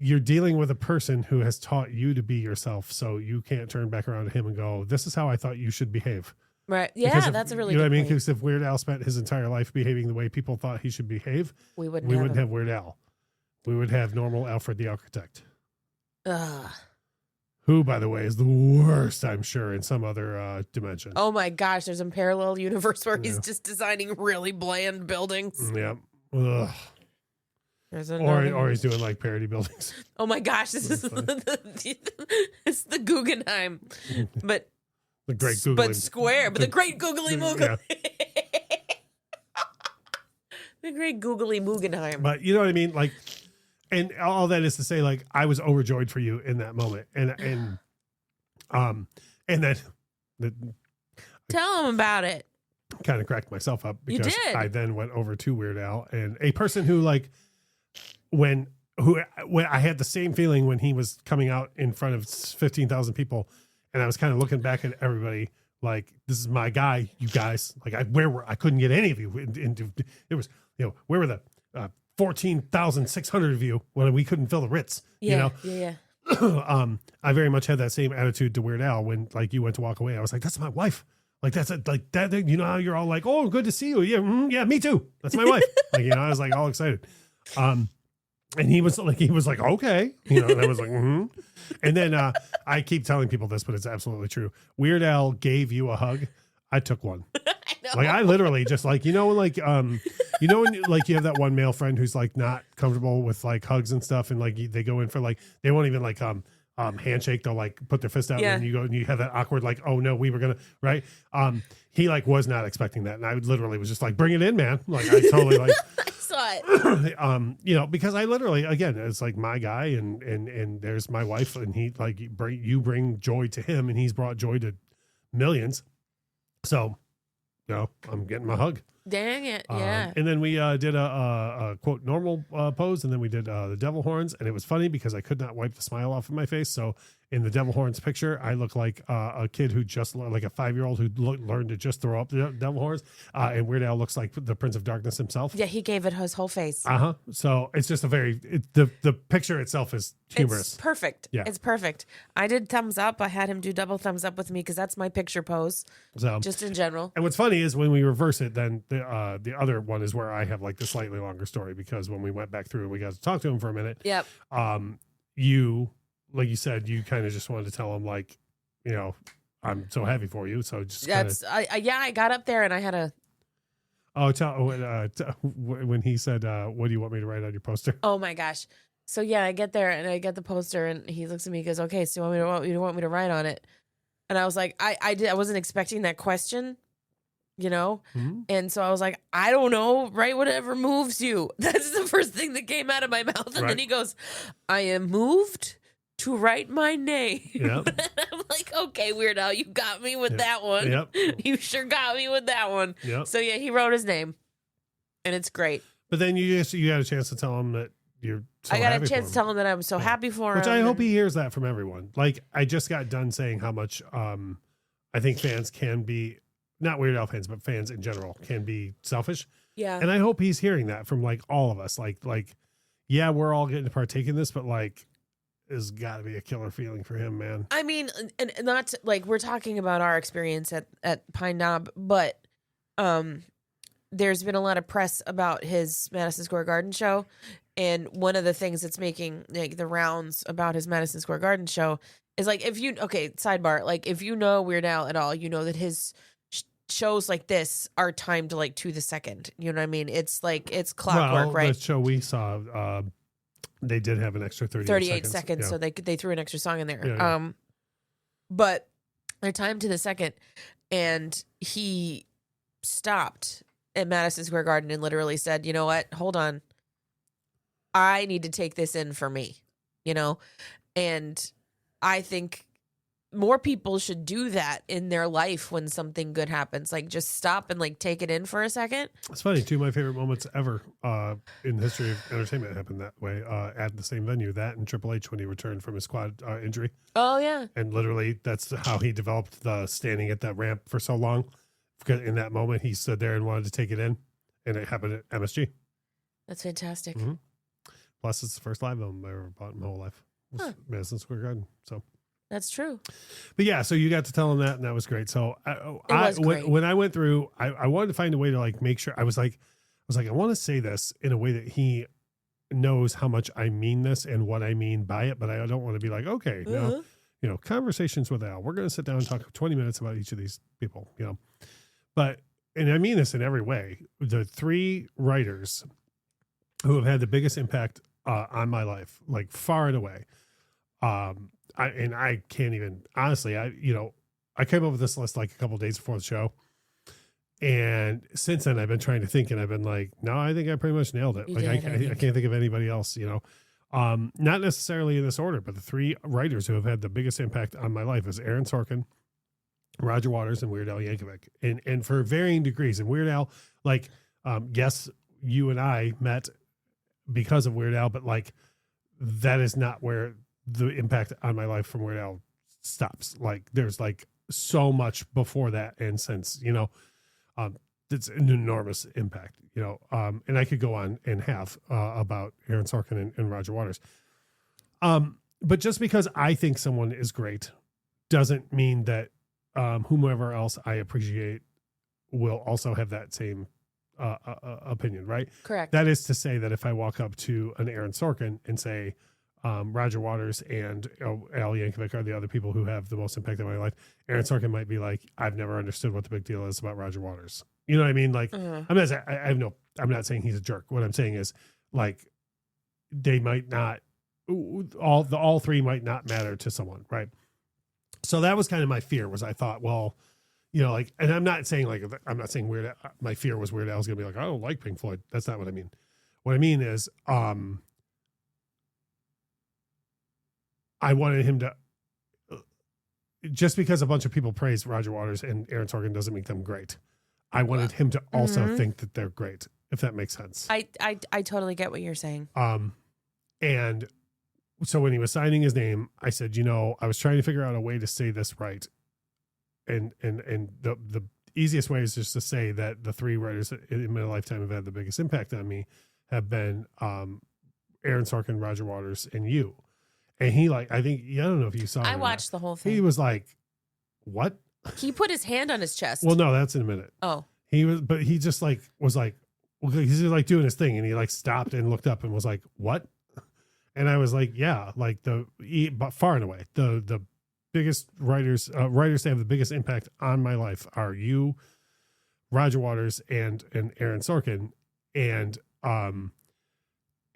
Speaker 2: you're dealing with a person who has taught you to be yourself. So you can't turn back around to him and go, this is how I thought you should behave.
Speaker 1: Right. Yeah. That's a really good point.
Speaker 2: Because if Weird Al spent his entire life behaving the way people thought he should behave, we wouldn't have Weird Al. We would have normal Alfred the Architect. Who, by the way, is the worst, I'm sure, in some other dimension.
Speaker 1: Oh my gosh, there's a parallel universe where he's just designing really bland buildings.
Speaker 2: Yeah. Ugh. Or he's doing like parody buildings.
Speaker 1: Oh my gosh, this is it's the Guggenheim, but
Speaker 2: the great Googly,
Speaker 1: but square, but the great Googly Moogly. Yeah. The great Googly Moogenheim.
Speaker 2: But you know what I mean, like. And all that is to say, like, I was overjoyed for you in that moment, and then
Speaker 1: tell him about it.
Speaker 2: Kind of cracked myself up because
Speaker 1: you did.
Speaker 2: I then went over to Weird Al, and a person who like when I had the same feeling when he was coming out in front of 15,000 people, and I was kind of looking back at everybody like, this is my guy, you guys. Like, I couldn't get any of you. It was, where were the 14,600 of you when we couldn't fill the Ritz,
Speaker 1: Yeah.
Speaker 2: I very much had that same attitude to Weird Al when like you went to walk away. I was like, that's my wife. Like, that's like that, how you're all like, oh, good to see you. Yeah. Yeah, me too. That's my wife. Like, I was like all excited. And he was like, okay. And I was like, And then I keep telling people this, but it's absolutely true. Weird Al gave you a hug. I took one. Like, I literally just like, when like, when like you have that one male friend who's like not comfortable with like hugs and stuff, and like they go in for like, they won't even like handshake, they'll like put their fist out, and you go and you have that awkward like, oh no, we were gonna, right? He like was not expecting that, and I literally was just like, bring it in, man. Like, I totally like
Speaker 1: I saw it.
Speaker 2: Because I literally, again, it's like my guy, and there's my wife, and he like you bring joy to him, and he's brought joy to millions. So I'm getting my hug.
Speaker 1: Dang it. Yeah.
Speaker 2: And then we did a quote normal pose, and then we did the devil horns, and it was funny because I could not wipe the smile off of my face. So in the devil horns picture, I look like a kid who just like a 5-year-old who learned to just throw up the devil horns, and Weird Al looks like the Prince of Darkness himself.
Speaker 1: Yeah, he gave it his whole face.
Speaker 2: So it's just the picture itself is humorous.
Speaker 1: It's perfect.
Speaker 2: Yeah.
Speaker 1: It's perfect. I did thumbs up. I had him do double thumbs up with me because that's my picture pose,
Speaker 2: So
Speaker 1: just in general.
Speaker 2: and what's funny is when we reverse it, then the other one is where I have like the slightly longer story, because when we went back through and we got to talk to him for a minute,
Speaker 1: Yep.
Speaker 2: you, like you said, you kind of just wanted to tell him like, you know, I'm so happy for you. So just
Speaker 1: That's I got up there and I had a
Speaker 2: when he said, what do you want me to write on your poster?
Speaker 1: oh my gosh. So yeah, I get there and I get the poster and he looks at me and goes, "Okay, so you want me to write on it?" And I was like, I wasn't expecting that question, you know?
Speaker 2: Mhm.
Speaker 1: And so I was like, I don't know, write whatever moves you. That's the first thing that came out of my mouth. And
Speaker 2: Right.
Speaker 1: then he goes, "I am moved to write my name."
Speaker 2: Yep.
Speaker 1: I'm like, okay, Weird Al, you got me with
Speaker 2: Yep.
Speaker 1: that one.
Speaker 2: Yep.
Speaker 1: You sure got me with that one.
Speaker 2: Yep.
Speaker 1: So yeah, he wrote his name. And it's great.
Speaker 2: But then you got a chance to tell him that you're so
Speaker 1: I got
Speaker 2: happy
Speaker 1: a
Speaker 2: for
Speaker 1: chance
Speaker 2: him.
Speaker 1: to tell him that I'm so
Speaker 2: Yeah.
Speaker 1: happy for
Speaker 2: Which
Speaker 1: him.
Speaker 2: I hope
Speaker 1: and-
Speaker 2: he hears that from everyone. Like, I just got done saying how much I think fans can be, not Weird Al fans, but fans in general can be selfish.
Speaker 1: Yeah.
Speaker 2: And I hope he's hearing that from like all of us. Like, yeah, we're all getting to partake in this, but like, it's got to be a killer feeling for him, man.
Speaker 1: I mean, and not to, like we're talking about our experience at Pine Knob, but there's been a lot of press about his Madison Square Garden show, and one of the things that's making like the rounds about his Madison Square Garden show is like sidebar, like if you know Weird Al at all, you know that his shows like this are timed like to the second. You know what I mean? It's like it's clockwork,
Speaker 2: Well,
Speaker 1: right?
Speaker 2: the show we saw, they did have an extra 38
Speaker 1: seconds,
Speaker 2: Yeah.
Speaker 1: so they threw an extra song in there.
Speaker 2: Yeah.
Speaker 1: But they're timed to the second, and he stopped at Madison Square Garden and literally said, "You know what? Hold on. I need to take this in for me," you know? And I think more people should do that in their life when something good happens. Like just stop and like take it in for a second.
Speaker 2: It's funny. Two of my favorite moments ever in the history of entertainment happened that way at the same venue. That and Triple H when he returned from his quad injury.
Speaker 1: Oh yeah.
Speaker 2: And literally, that's how he developed the standing at that ramp for so long. Because in that moment, he stood there and wanted to take it in, and it happened at MSG.
Speaker 1: That's fantastic.
Speaker 2: Mhm. Plus, it's the first live album I ever bought in my whole life. It was
Speaker 1: Huh.
Speaker 2: Madison Square Garden. So,
Speaker 1: That's true.
Speaker 2: but yeah, so you got to tell him that, and that was great. So,
Speaker 1: was great.
Speaker 2: when I went through, I wanted to find a way to like make sure I was like, I want to say this in a way that he knows how much I mean this and what I mean by it, but I don't want to be like, okay,
Speaker 1: Uh-huh.
Speaker 2: conversations with Al. We're going to sit down and talk 20 minutes about each of these people, But, and I mean this in every way, the three writers who have had the biggest impact on my life, like far and away. I can't even, honestly, I came up with this list like a couple of days before the show. And since then I've been trying to think, and I've been like, no, I think I pretty much nailed it.
Speaker 1: You
Speaker 2: Like
Speaker 1: did, I
Speaker 2: I
Speaker 1: think.
Speaker 2: can't think of anybody else, not necessarily in this order, but the three writers who have had the biggest impact on my life is Aaron Sorkin, Roger Waters, and Weird Al Yankovic, and for varying degrees. And Weird Al, like, yes, you and I met because of Weird Al, but like, that is not where the impact on my life from Weird Al stops. Like, there's like so much before that and since, it's an enormous impact, and I could go on and have about Aaron Sorkin and Roger Waters. But just because I think someone is great doesn't mean that whomever else I appreciate will also have that same opinion, right?
Speaker 1: Correct.
Speaker 2: That is to say that if I walk up to an Aaron Sorkin and say, Roger Waters and Al Yankovic are the other people who have the most impact on my life, Aaron Sorkin might be like, I've never understood what the big deal is about Roger Waters. You know what I mean? Like,
Speaker 1: Uh-huh.
Speaker 2: I'm not saying he's a jerk. What I'm saying is, like, they might not, all three might not matter to someone, right? So that was kind of my fear. Was I thought, well, like, and I'm not saying Weird. My fear was Weird Al's gonna be like, I don't like Pink Floyd. That's not what I mean. What I mean is, I wanted him to, just because a bunch of people praise Roger Waters and Aaron Sorkin doesn't make them great. I wanted him to also think that they're great, if that makes sense.
Speaker 1: I totally get what you're saying.
Speaker 2: And so when he was signing his name, I said, I was trying to figure out a way to say this right. And the easiest way is just to say that the three writers in my lifetime have had the biggest impact on me have been Aaron Sorkin, Roger Waters, and you. And he I don't know if you saw it.
Speaker 1: I watched the whole thing.
Speaker 2: He was like, what?
Speaker 1: He put his hand on his chest.
Speaker 2: Well, no, that's in a minute.
Speaker 1: Oh.
Speaker 2: But he just was like, he's like doing his thing, and he stopped and looked up and was like, what? And I was like, yeah, but far and away, the biggest writers that have the biggest impact on my life are you, Roger Waters, and Aaron Sorkin. And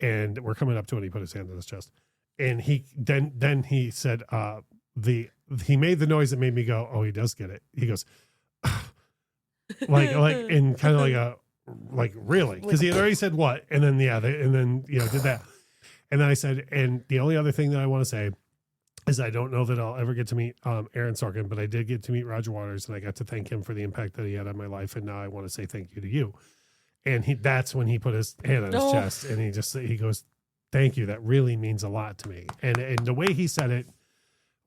Speaker 2: we're coming up to when he put his hand on his chest. And he he said, he made the noise that made me go, oh, he does get it. He goes, and kind of really, because he had already said what, and then did that. And then I said, and the only other thing that I want to say is I don't know that I'll ever get to meet Aaron Sorkin, but I did get to meet Roger Waters, and I got to thank him for the impact that he had on my life. And now I want to say thank you to you. And that's when he put his hand on his chest, and he goes, thank you. That really means a lot to me. And the way he said it,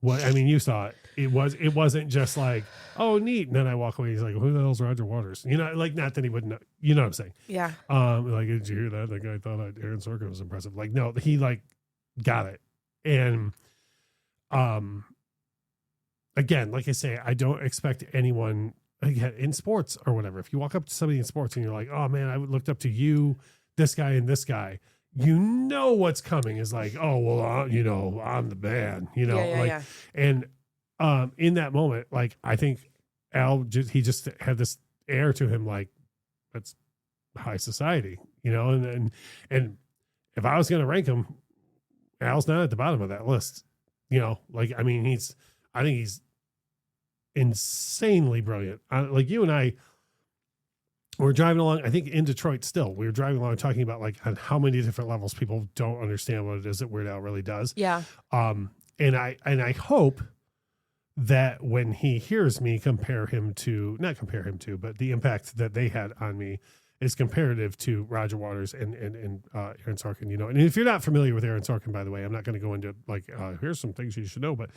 Speaker 2: you saw it. It wasn't just like, oh, neat. And then I walk away. He's like, who the hell's Roger Waters? Not that he wouldn't know. You know what I'm saying? Yeah. Did you hear that? The guy thought Aaron Sorkin was impressive. No, he got it. And again, like I say, I don't expect anyone again in sports or whatever. If you walk up to somebody in sports and you're like, oh man, I looked up to you, this guy and this guy, what's coming is oh, well, I'm the man, yeah. And in that moment, I think Al he just had this air to him, that's high society, and if I was going to rank him, Al's not at the bottom of that list, I think he's insanely brilliant. You and I were driving along, I think in Detroit still, we were driving along talking about on how many different levels people don't understand what it is that Weird Al really does. Yeah. And I hope that when he hears me not compare him to, but the impact that they had on me is comparative to Roger Waters and Aaron Sorkin, and if you're not familiar with Aaron Sorkin, by the way, I'm not going to go into here's some things you should know, but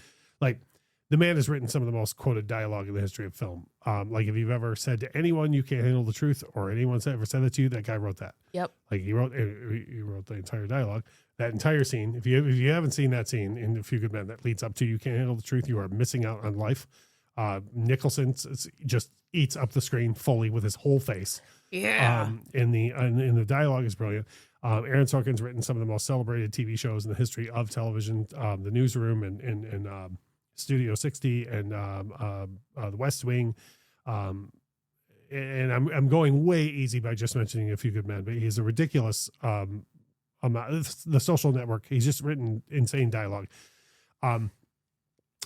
Speaker 2: the man has written some of the most quoted dialogue in the history of film. If you've ever said to anyone you can't handle the truth, or anyone's ever said that to you, that guy wrote that. Yep. He wrote the entire dialogue, that entire scene. If you haven't seen that scene in A Few Good Men that leads up to you can't handle the truth, you are missing out on life. Nicholson just eats up the screen fully with his whole face. Yeah. And the dialogue is brilliant. Aaron Sorkin's written some of the most celebrated TV shows in the history of television, The Newsroom and Studio 60 and The West Wing. And I'm going way easy by just mentioning A Few Good Men, but he's a ridiculous amount. The Social Network, he's just written insane dialogue. And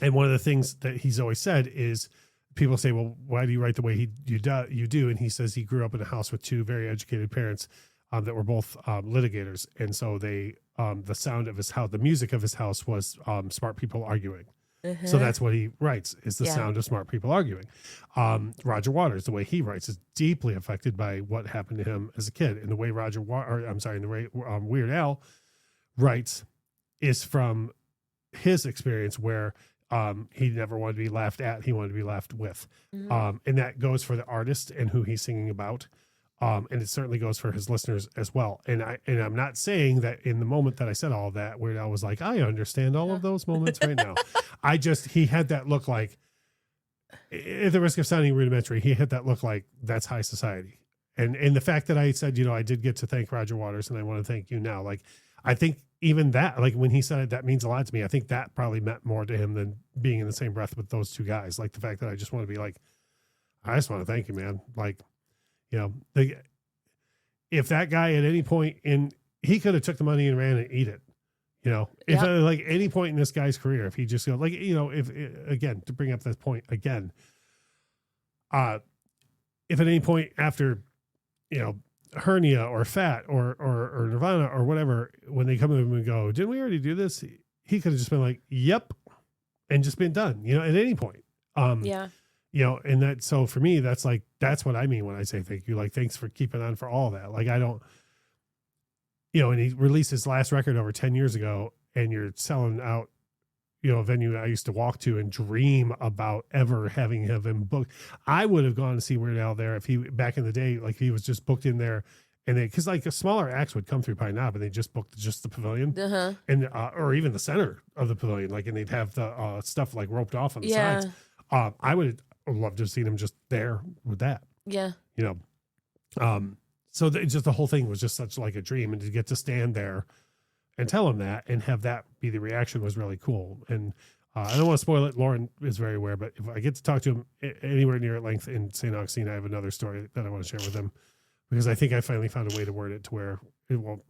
Speaker 2: one of the things that he's always said is, people say, well, why do you write the way you do? And he says he grew up in a house with two very educated parents that were both litigators. And so the sound of his house, the music of his house was smart people arguing. Uh-huh. So that's what he writes, is the sound of smart people arguing. Roger Waters, the way he writes is deeply affected by what happened to him as a kid. And the way Weird Al writes is from his experience where he never wanted to be laughed at. He wanted to be laughed with. Mm-hmm. And that goes for the artist and who he's singing about. And it certainly goes for his listeners as well. And I'm not saying that in the moment that I said all of that, Weird Al was like, I understand all of those moments right now. He had that look like, at the risk of sounding rudimentary, he had that look like that's high society. And the fact that I said, I did get to thank Roger Waters and I want to thank you now. I think even that, when he said it, that means a lot to me. I think that probably meant more to him than being in the same breath with those two guys. The fact that I just want to be I just want to thank you, man. If that guy at any point he could have took the money and ran and eat it, if at any point in this guy's career, if he just if again, to bring up this point again, if at any point after, hernia or fat or Nirvana or whatever, when they come to him and go, didn't we already do this? He could have just been like, yep. And just been done, at any point. and that, so for me, that's what I mean when I say thank you. Like, thanks for keeping on for all that. Like, I don't, and he released his last record over 10 years ago, and you're selling out, a venue I used to walk to and dream about ever having him booked. I would have gone to see Weird Al there if he, back in the day, like he was just booked in there. And because like a smaller acts would come through Pine Knob and they just booked just the pavilion and or even the center of the pavilion, like, and they'd have the stuff like roped off on the sides. I would have loved to have seen him just there with that.
Speaker 1: Yeah.
Speaker 2: So just the whole thing was just such like a dream, and to get to stand there and tell him that and have that be the reaction was really cool. And I don't want to spoil it. Lauren is very aware, but if I get to talk to him anywhere near at length in St. Augustine, I have another story that I want to share with him. Because I think I finally found a way to word it to where it won't.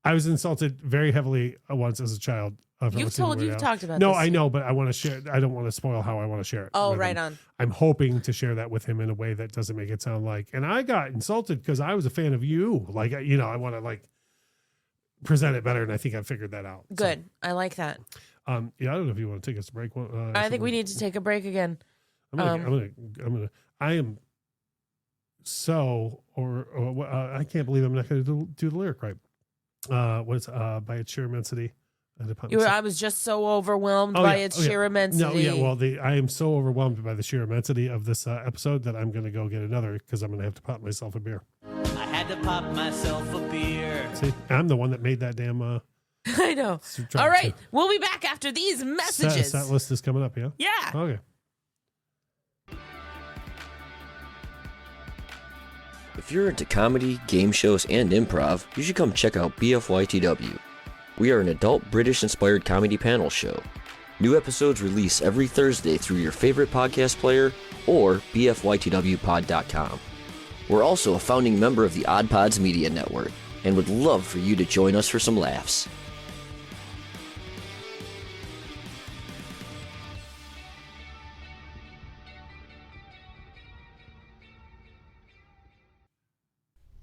Speaker 2: I was insulted very heavily once as a child.
Speaker 1: You've talked about
Speaker 2: no,
Speaker 1: this.
Speaker 2: I know, but I want to share. I don't want to spoil how I want to share it.
Speaker 1: Oh, right on.
Speaker 2: I'm hoping to share that with him in a way that doesn't make it sound like, and I got insulted because I was a fan of you. Like, I want to like present it better, and I think I figured that out.
Speaker 1: Good.
Speaker 2: So,
Speaker 1: I like that.
Speaker 2: I don't know if you want to take us a break.
Speaker 1: I think we need to take a break again.
Speaker 2: I am so, I can't believe I'm not going to do the lyric right. Was by its sheer immensity.
Speaker 1: I was just so overwhelmed by its sheer immensity.
Speaker 2: No, yeah, well, I am so overwhelmed by the sheer immensity of this episode that I'm going to go get another because I'm going to have to pop myself a beer.
Speaker 7: I had to pop myself a beer.
Speaker 2: See, I'm the one that made that damn.
Speaker 1: I know. All right, we'll be back after these messages.
Speaker 2: That list is coming up, yeah?
Speaker 1: Yeah.
Speaker 2: Okay.
Speaker 8: If you're into comedy, game shows, and improv, you should come check out BFYTW. We are an adult British-inspired comedy panel show. New episodes release every Thursday through your favorite podcast player or bfytwpod.com. We're also a founding member of the OddPods Media Network and would love for you to join us for some laughs.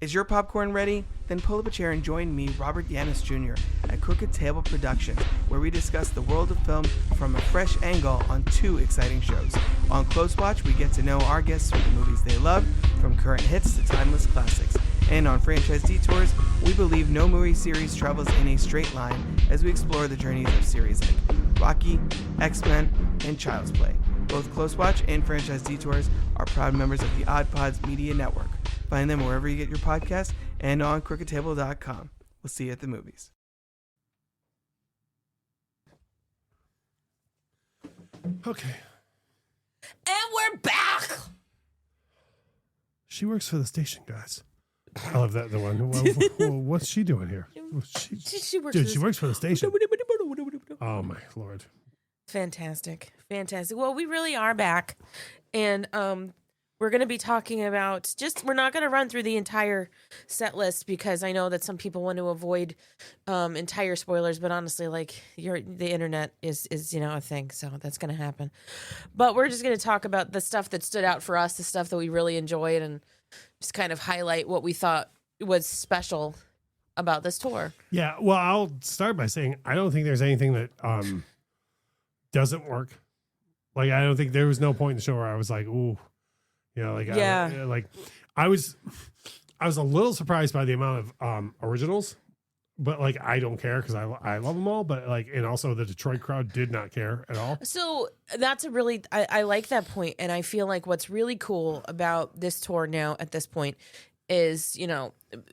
Speaker 9: Is your popcorn ready? Then pull up a chair and join me, Robert Yanis Jr., at Crooked Table Productions, where we discuss the world of film from a fresh angle on 2 exciting shows. On Close Watch, we get to know our guests through the movies they love, from current hits to timeless classics. And on Franchise Detours, we believe no movie series travels in a straight line as we explore the journeys of series like Rocky, X-Men, and Child's Play. Both Close Watch and Franchise Detours are proud members of the OddPods Media Network. Find them wherever you get your podcasts and on crookedtable.com. We'll see you at the movies.
Speaker 2: Okay.
Speaker 1: And we're back.
Speaker 2: She works for the station, guys. I love that. The one. What's she doing here?
Speaker 1: She
Speaker 2: works for the station. Oh my Lord.
Speaker 1: Fantastic. Well, we really are back. And we're going to be talking about we're not going to run through the entire set list because I know that some people want to avoid entire spoilers, but honestly, like the internet is a thing, so that's going to happen. But we're just going to talk about the stuff that stood out for us, the stuff that we really enjoyed, and just kind of highlight what we thought was special about this tour. Yeah,
Speaker 2: well, I'll start by saying I don't think there's anything that doesn't work. Like, I don't think there was no point in the show where I was like, ooh. I was a little surprised by the amount of originals, but like I don't care because I love them all. But like, and also the Detroit crowd did not care at all.
Speaker 1: So that's I like that point, and I feel like what's really cool about this tour now at this point is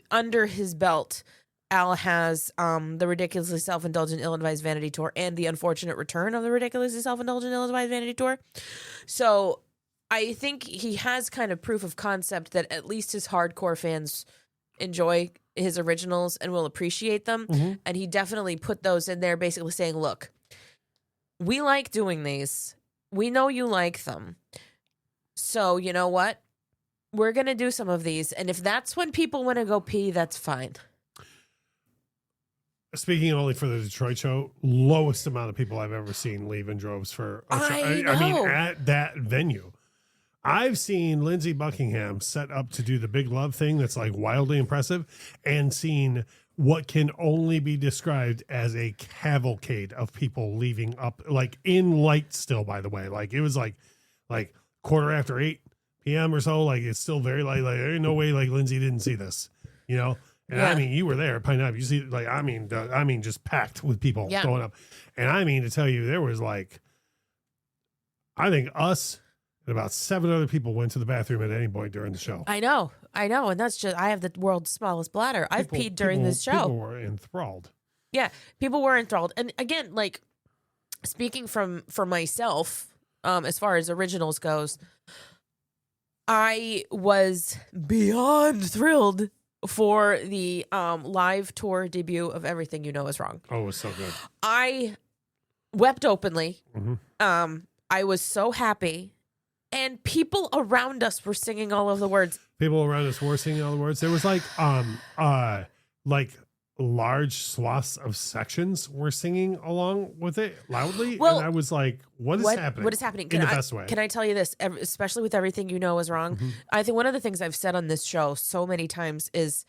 Speaker 1: under his belt, Al has the ridiculously self-indulgent ill-advised vanity tour and the unfortunate return of the ridiculously self-indulgent ill-advised vanity tour. So I think he has kind of proof of concept that at least his hardcore fans enjoy his originals and will appreciate them. Mm-hmm. And he definitely put those in there basically saying, look, we like doing these. We know you like them. So you know what? We're going to do some of these. And if that's when people want to go pee, that's fine.
Speaker 2: Speaking only for the Detroit show, lowest amount of people I've ever seen leave in droves for a show. I mean, at that venue. I've seen Lindsey Buckingham set up to do the Big Love thing that's like wildly impressive, and seen what can only be described as a cavalcade of people leaving up, like in light still, by the way. Like it was like like 8:15 p.m. or so. Like it's still very like there ain't no way like Lindsay didn't see this, you know. And I mean, you were there at Pine Knob. You see, like I mean, just packed with people going up. And I mean to tell you, there was like, I think us and about 7 other people went to the bathroom at any point during the show.
Speaker 1: I know, and that's just I have the world's smallest bladder. I've peed during this show.
Speaker 2: People were enthralled.
Speaker 1: Yeah, people were enthralled. And again, like speaking for myself, as far as originals goes, I was beyond thrilled for the live tour debut of Everything You Know Is Wrong.
Speaker 2: Oh, it was so good.
Speaker 1: I wept openly.
Speaker 2: Mm-hmm.
Speaker 1: I was so happy. And people around us were singing all of the words.
Speaker 2: People around us were singing all the words. There was like large swaths of sections were singing along with it loudly.
Speaker 1: Well,
Speaker 2: and I was like, what is happening?
Speaker 1: What is happening?
Speaker 2: In the best way.
Speaker 1: Can I tell you this, especially with Everything You Know Is Wrong?
Speaker 2: Mm-hmm.
Speaker 1: I think one of the things I've said on this show so many times is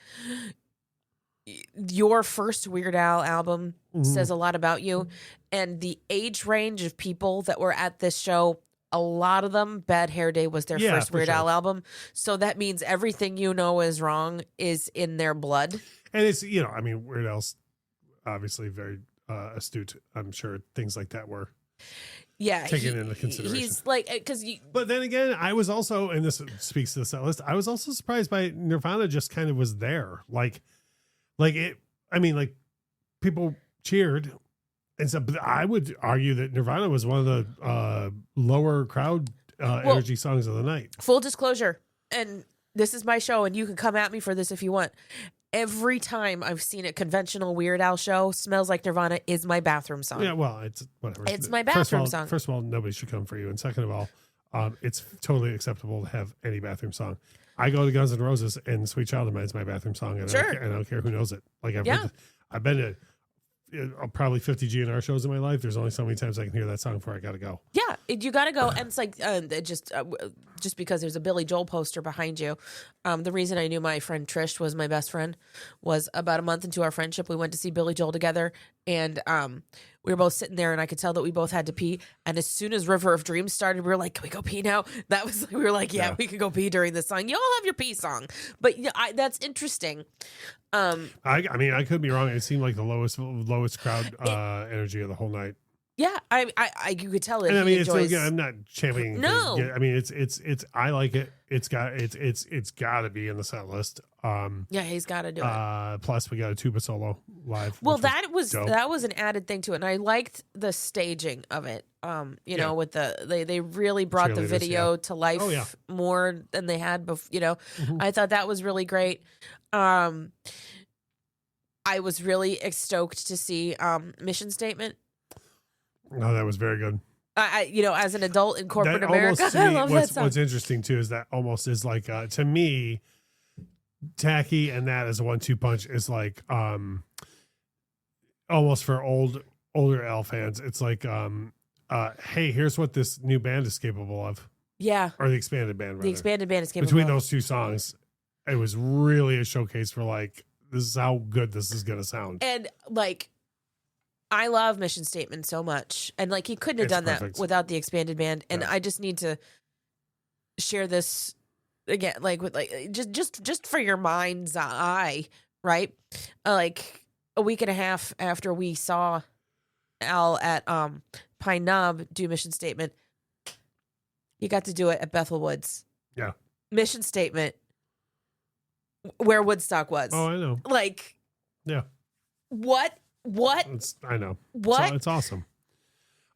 Speaker 1: your first Weird Al album says a lot about you. And the age range of people that were at this show, a lot of them, Bad Hair Day was their first Weird Al album. So that means Everything You Know Is Wrong is in their blood.
Speaker 2: And it's, you know, I mean, Weird Al's obviously very astute. I'm sure things like that were taken into consideration.
Speaker 1: He's like,
Speaker 2: but then again, I was also, and this speaks to the set list, I was also surprised by Nirvana just kind of was there. Like it, I mean, like people cheered. And so, but I would argue that Nirvana was one of the lower crowd energy songs of the night.
Speaker 1: Full disclosure, and this is my show, and you can come at me for this if you want. Every time I've seen a conventional Weird Al show, Smells Like Nirvana is my bathroom song.
Speaker 2: Yeah, well, it's whatever.
Speaker 1: It's my bathroom song.
Speaker 2: First of all, nobody should come for you. And second of all, it's totally acceptable to have any bathroom song. I go to Guns N' Roses, and Sweet Child of Mine is my bathroom song, and I don't care who knows it. Like I've been to probably 50 GNR shows in my life. There's only so many times I can hear that song before I got to go.
Speaker 1: Yeah, you got to go. And it's like just because there's a Billy Joel poster behind you. The reason I knew my friend Trish was my best friend was about a month into our friendship. We went to see Billy Joel together, and we were both sitting there, and I could tell that we both had to pee. And as soon as River of Dreams started, we were like, "Can we go pee now?" That was we were like, "Yeah, we could go pee during this song." You all have your pee song, but that's interesting.
Speaker 2: I mean, I could be wrong. It seemed like the lowest crowd energy of the whole night.
Speaker 1: Yeah, I you could tell it.
Speaker 2: And I mean,
Speaker 1: enjoys...
Speaker 2: I'm not championing.
Speaker 1: No,
Speaker 2: I mean, it's. I like it. It's got to be in the set list.
Speaker 1: Yeah, he's got to do it.
Speaker 2: Plus, we got a tuba solo live.
Speaker 1: Well, that was an added thing to it, and I liked the staging of it. You know, with they really brought the video to life more than they had before. You know, I thought that was really great. I was really stoked to see Mission Statement.
Speaker 2: No, that was very good.
Speaker 1: You know, as an adult in corporate
Speaker 2: that
Speaker 1: America,
Speaker 2: almost, to me,
Speaker 1: I love that song.
Speaker 2: What's interesting too is that almost is like to me, Tacky and that as a 1-2 punch is like almost for older Al fans. It's like hey, here's what this new band is capable of.
Speaker 1: Yeah,
Speaker 2: or the expanded band. Rather.
Speaker 1: The expanded band is capable.
Speaker 2: Between those two songs, it was really a showcase for like this is how good this is gonna sound.
Speaker 1: And like, I love Mission Statement so much, and like he couldn't have done that without the expanded band. And I just need to share this again, like with like just for your mind's eye, right? Like a week and a half after we saw Al at Pine Knob do Mission Statement, you got to do it at Bethel Woods.
Speaker 2: Yeah,
Speaker 1: Mission Statement, where Woodstock was.
Speaker 2: Oh, I know.
Speaker 1: Like,
Speaker 2: yeah.
Speaker 1: What?
Speaker 2: I know.
Speaker 1: What?
Speaker 2: It's awesome.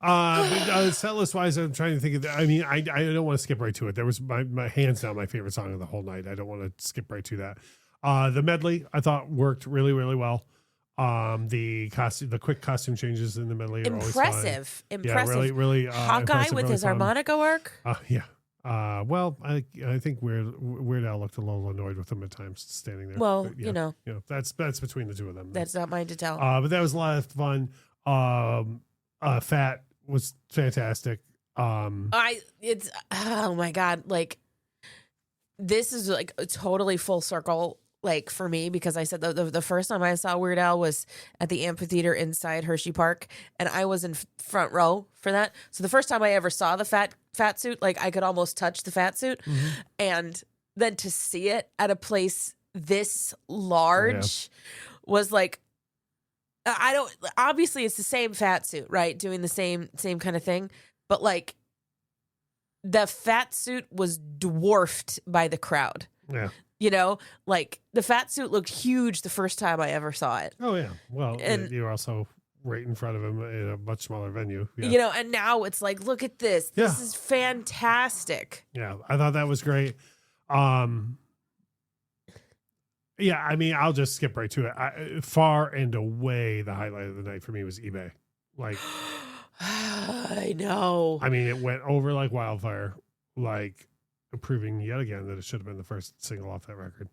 Speaker 2: Set list wise, I'm trying to think of that. I mean, I don't want to skip right to it. There was my hands down my favorite song of the whole night. I don't want to skip right to that. The medley I thought worked really, really well. The quick costume changes in the medley are
Speaker 1: impressive.
Speaker 2: Yeah, really.
Speaker 1: Hawkeye with his harmonica work.
Speaker 2: Yeah. Well, I think Weird Al looked a little annoyed with him at times standing there.
Speaker 1: Well,
Speaker 2: but,
Speaker 1: you know,
Speaker 2: that's between the two of them.
Speaker 1: That's not mine to tell.
Speaker 2: But that was a lot of fun. Fat was fantastic.
Speaker 1: It's oh my God, like this is like a totally full circle. like for me, because I said the first time I saw Weird Al was at the amphitheater inside Hershey Park, and I was in front row for that. So the first time I ever saw the fat suit, like I could almost touch the fat suit, and then to see it at a place this large was like, I don't, obviously it's the same fat suit, right? Doing the same kind of thing, but like the fat suit was dwarfed by the crowd.
Speaker 2: Yeah.
Speaker 1: You know, like the fat suit looked huge the first time I ever saw it.
Speaker 2: Oh yeah. Well,
Speaker 1: and
Speaker 2: you're also right in front of him in a much smaller venue. Yeah.
Speaker 1: You know, and now it's like, look at this. This is fantastic.
Speaker 2: Yeah, I thought that was great. Yeah, I mean, I'll just skip right to it. Far and away, the highlight of the night for me was eBay. Like,
Speaker 1: I know.
Speaker 2: I mean, it went over like wildfire, like proving yet again that it should have been the first single off that record.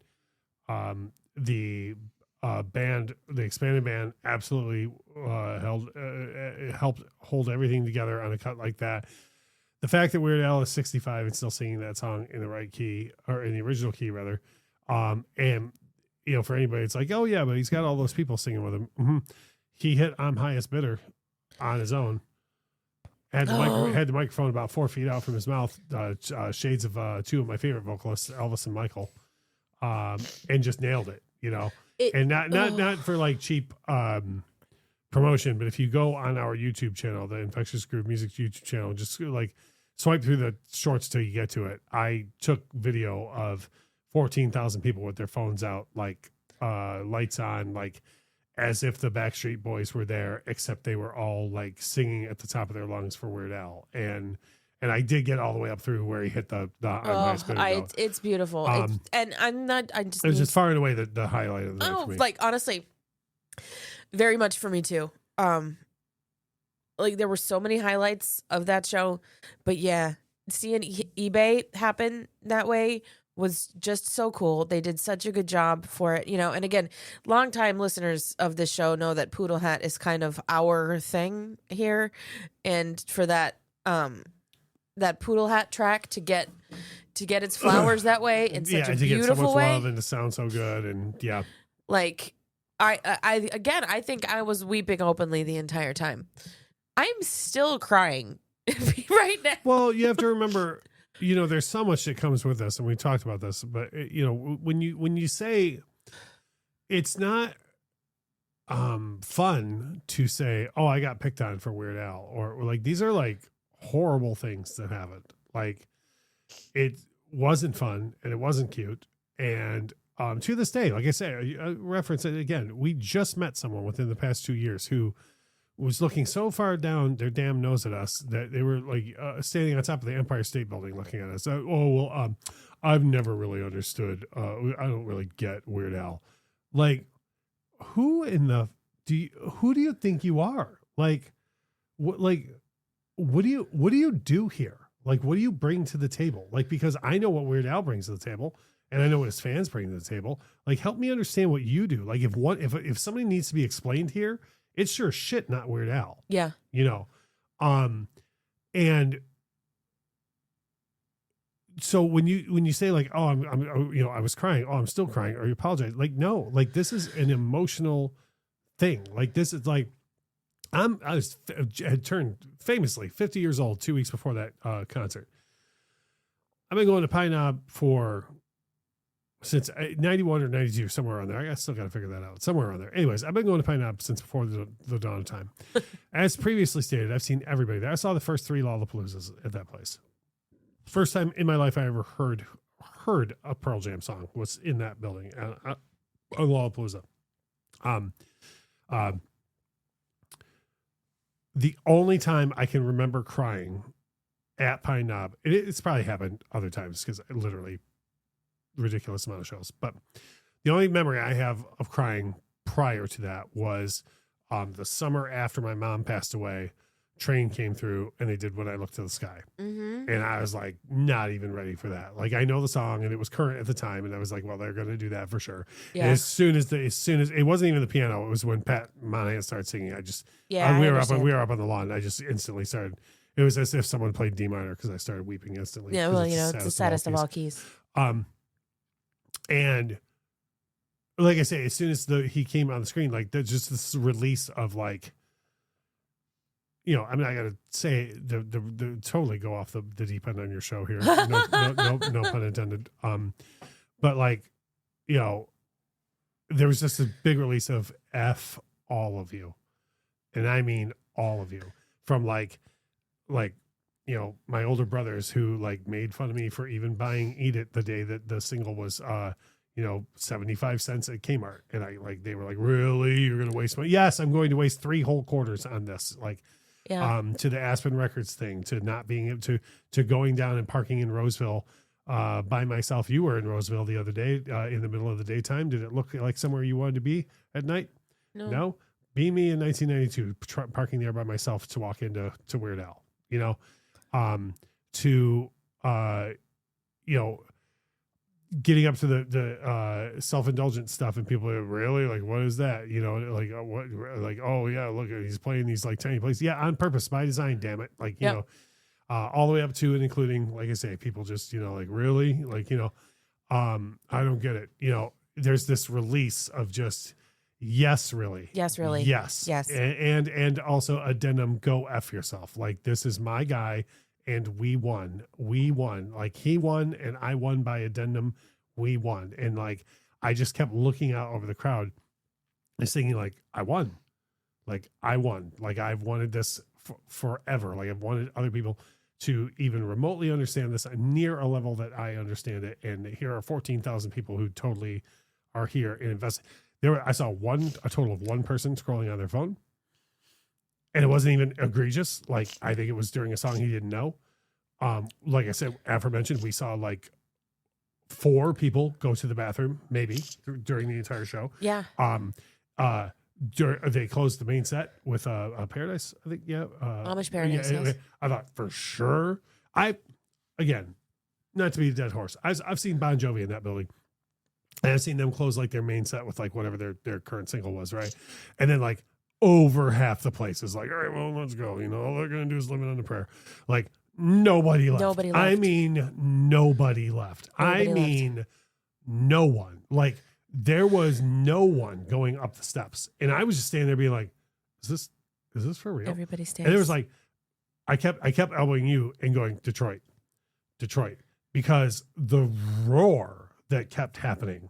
Speaker 2: The band, the expanded band, absolutely helped hold everything together on a cut like that. The fact that Weird Al is 65 and still singing that song in the right key, or in the original key rather, and you know, for anybody, it's like, oh yeah, but he's got all those people singing with him. Mm-hmm. He hit "I'm Highest Bidder" on his own. Had the microphone about 4 feet out from his mouth. Shades of two of my favorite vocalists, Elvis and Michael, and just nailed it. You know, and not for like cheap promotion, but if you go on our YouTube channel, the Infectious Groove Music YouTube channel, just like swipe through the shorts till you get to it. I took video of 14,000 people with their phones out, like lights on, like as if the Backstreet Boys were there, except they were all like singing at the top of their lungs for Weird Al. And I did get all the way up through where he hit the
Speaker 1: it's beautiful. And it
Speaker 2: was just far and away the highlight of the night for me.
Speaker 1: Like honestly, very much for me too. Like there were so many highlights of that show, but yeah, seeing eBay happen that way was just so cool. They did such a good job for it, you know. And again, longtime listeners of this show know that Poodle Hat is kind of our thing here, and for that Poodle Hat track to get its flowers that way in such a beautiful
Speaker 2: get so much
Speaker 1: way,
Speaker 2: love and to sound so good, and yeah,
Speaker 1: like I think I was weeping openly the entire time. I'm still crying right now.
Speaker 2: Well, you have to remember, you know, there's so much that comes with this, and we talked about this, but you know, when you say it's not fun to say, oh, I got picked on for Weird Al, or like these are like horrible things that happened. Like it wasn't fun and it wasn't cute, and to this day, like I say, I reference it again. We just met someone within the past 2 years who was looking so far down their damn nose at us that they were like standing on top of the Empire State Building looking at us. I've never really understood. I don't really get Weird Al. Like, who do you think you are? Like, what do you do here? Like, what do you bring to the table? Like, because I know what Weird Al brings to the table, and I know what his fans bring to the table. Like, help me understand what you do. Like, if somebody needs to be explained here, it's sure shit not Weird Al.
Speaker 1: Yeah.
Speaker 2: You know, and so when you say like, oh, I'm you know, I was crying, oh, I'm still crying, or you apologize, like, no, like this is an emotional thing. Like this is like, had turned famously 50 years old 2 weeks before that concert. I've been going to Pine Knob since 91 or 92, somewhere around there. I still got to figure that out. Somewhere around there. Anyways, I've been going to Pine Knob since before the dawn of time. As previously stated, I've seen everybody there. I saw the first 3 Lollapaloozas at that place. First time in my life I ever heard a Pearl Jam song was in that building on Lollapalooza. The only time I can remember crying at Pine Knob, it's probably happened other times because literally ridiculous amount of shows, but the only memory I have of crying prior to that was the summer after my mom passed away. Train came through and they did When I Look to the Sky, and I was like not even ready for that. Like, I know the song and it was current at the time, and I was like, well, they're going to do that for sure. Yeah. And as soon as it wasn't even the piano, it was when Pat Monahan started singing. We were up on the lawn. I just instantly started. It was as if someone played D minor because I started weeping instantly.
Speaker 1: Yeah, well, you know, it's the saddest of all keys.
Speaker 2: And like I say, as soon as he came on the screen, like there's just this release of like, you know, I mean, I gotta say the totally go off the deep end on your show here. No pun intended. But like, you know, there was just a big release of F all of you. And I mean all of you. From like, you know, my older brothers who like made fun of me for even buying Eat It the day that the single was you know, 75 cents at Kmart. And I like, they were like, really? You're going to waste money? Yes, I'm going to waste 3 whole quarters on this. Like, to the Aspen Records thing, to not being able to going down and parking in Roseville by myself. You were in Roseville the other day in the middle of the daytime. Did it look like somewhere you wanted to be at night? No? Be me in 1992, parking there by myself to walk into Weird Al, you know, you know, getting up to the self-indulgent stuff, and people are really like, what is that? You know, like, what, like, oh yeah, look, he's playing these like tiny places. Yeah, on purpose, by design, damn it. Like, you know, all the way up to and including, like I say, people just, you know, like, really? Like, you know, I don't get it. You know, there's this release of just, yes, really.
Speaker 1: Yes, really.
Speaker 2: Yes. And also addendum, go F yourself. Like, this is my guy. And we won. Like, he won and I won by addendum. We won. And like, I just kept looking out over the crowd and thinking like, I won. Like, I've wanted this forever. Like, I've wanted other people to even remotely understand this near a level that I understand it. And here are 14,000 people who totally are here and invest. I saw a total of 1 person scrolling on their phone. And it wasn't even egregious. Like, I think it was during a song he didn't know. Like I said, aforementioned, we saw like 4 people go to the bathroom, maybe during the entire show.
Speaker 1: Yeah.
Speaker 2: They closed the main set with Paradise, I think. Yeah.
Speaker 1: Amish Paradise.
Speaker 2: Yeah,
Speaker 1: Yes.
Speaker 2: I thought for sure. Again, not to be a dead horse. I've seen Bon Jovi in that building. And I've seen them close like their main set with like whatever their current single was, right? And then like over half the place is like, all right, well, let's go. You know, all they're going to do is limit on the prayer. Like, nobody left. I mean, nobody left. No one. Like, there was no one going up the steps. And I was just standing there being like, is this for real?
Speaker 1: Everybody stands.
Speaker 2: And it was like, I kept elbowing you and going, Detroit. Because the roar that kept happening,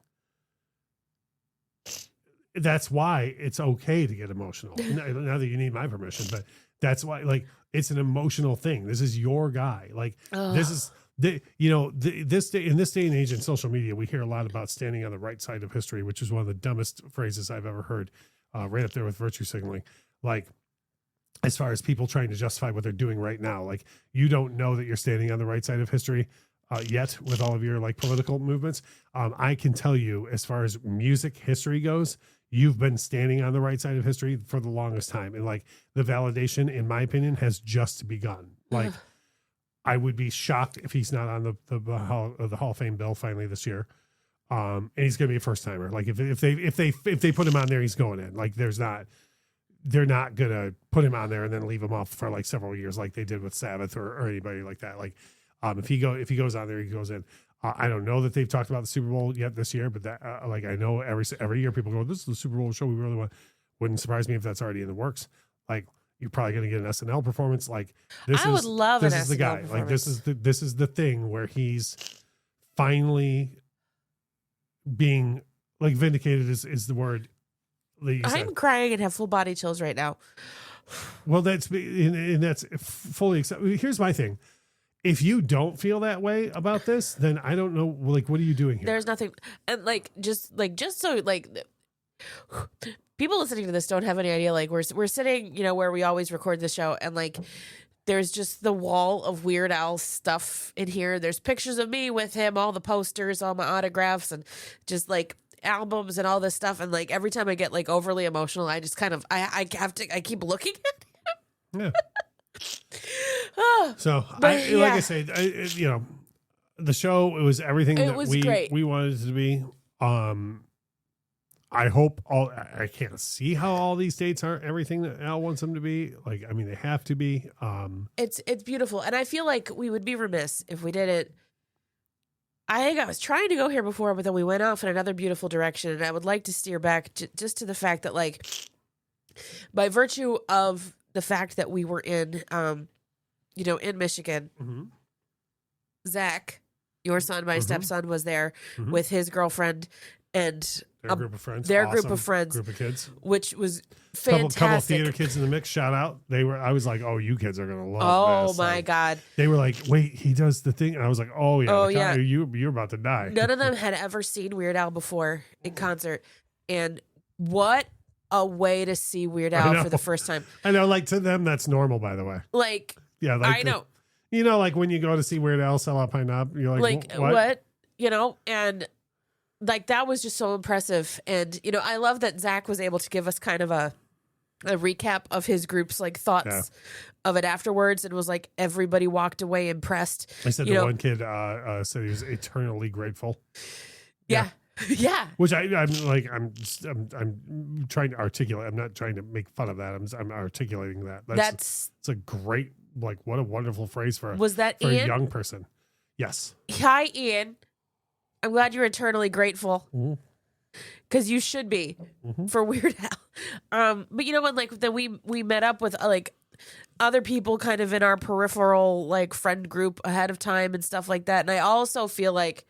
Speaker 2: that's why it's okay to get emotional. Now that you need my permission, but that's why, like, it's an emotional thing. This is your guy. Like, this is this day, in this day and age in social media, we hear a lot about standing on the right side of history, which is one of the dumbest phrases I've ever heard, right up there with virtue signaling. Like, as far as people trying to justify what they're doing right now, like, you don't know that you're standing on the right side of history yet with all of your like political movements. I can tell you, as far as music history goes, you've been standing on the right side of history for the longest time. And like, the validation, in my opinion, has just begun. Like, I would be shocked if he's not on the Hall of Fame bill finally this year. And he's going to be a first timer. Like, if they put him on there, he's going in. Like, they're not going to put him on there and then leave him off for like several years, like they did with Sabbath or anybody like that. Like, if he goes on there, he goes in. I don't know that they've talked about the Super Bowl yet this year, but that like, I know every year people go, this is the Super Bowl show we really want. Wouldn't surprise me if that's already in the works. Like, you're probably going to get an SNL performance. Like,
Speaker 1: I would love
Speaker 2: this
Speaker 1: an
Speaker 2: is the
Speaker 1: SNL
Speaker 2: guy.
Speaker 1: performance.
Speaker 2: Like, this is the thing where he's finally being like vindicated is the word that you said.
Speaker 1: I'm crying and have full body chills right now.
Speaker 2: Well, that's fully acceptable. Here's my thing. If you don't feel that way about this, then I don't know. Like, what are you doing here?
Speaker 1: There's nothing, and just so like, people listening to this don't have any idea. Like, we're sitting, you know, where we always record the show, and like, there's just the wall of Weird Al stuff in here. There's pictures of me with him, all the posters, all my autographs, and just like albums and all this stuff. And like, every time I get like overly emotional, I just kind of I keep looking at him.
Speaker 2: Yeah. So, like I said, you know, the show, it was everything that we wanted it to be. I hope I can't see how all these dates aren't everything that Al wants them to be. Like, I mean, they have to be. It's
Speaker 1: beautiful. And I feel like we would be remiss if we didn't. I think I was trying to go here before, but then we went off in another beautiful direction. And I would like to steer back just to the fact that, like, by virtue of the fact that we were in, in Michigan, Zach, your son, my stepson, was there with his girlfriend and
Speaker 2: their group of friends.
Speaker 1: Their
Speaker 2: Awesome
Speaker 1: group of friends.
Speaker 2: Group of kids.
Speaker 1: Which was fantastic.
Speaker 2: Couple theater kids in the mix. Shout out. I was like, oh, you kids are going to love this.
Speaker 1: Oh, my
Speaker 2: like,
Speaker 1: God.
Speaker 2: They were like, wait, he does the thing. And I was like, oh, yeah.
Speaker 1: Yeah.
Speaker 2: You're about to die.
Speaker 1: None of them had ever seen Weird Al before in concert. And what a way to see Weird Al for the first time.
Speaker 2: I know. Like, to them, that's normal, by the way.
Speaker 1: Like,
Speaker 2: yeah, like
Speaker 1: I know.
Speaker 2: You know, like when you go to see Weird Al sell out Pine Knob, you're like what? And like that was just so impressive. And, I love that Zach was able to give us kind of a recap of his group's like thoughts of it afterwards, and was like everybody walked away impressed. I said one kid said he was eternally grateful.
Speaker 1: Yeah. Yeah.
Speaker 2: Which I'm trying to articulate. I'm not trying to make fun of that. I'm articulating that. It's a great, like, what a wonderful phrase for
Speaker 1: Ian?
Speaker 2: A young person. Yes.
Speaker 1: Hi, Ian. I'm glad you're eternally grateful. Because you should be for Weird Al. But when like then we met up with like other people kind of in our peripheral like friend group ahead of time and stuff like that. And I also feel like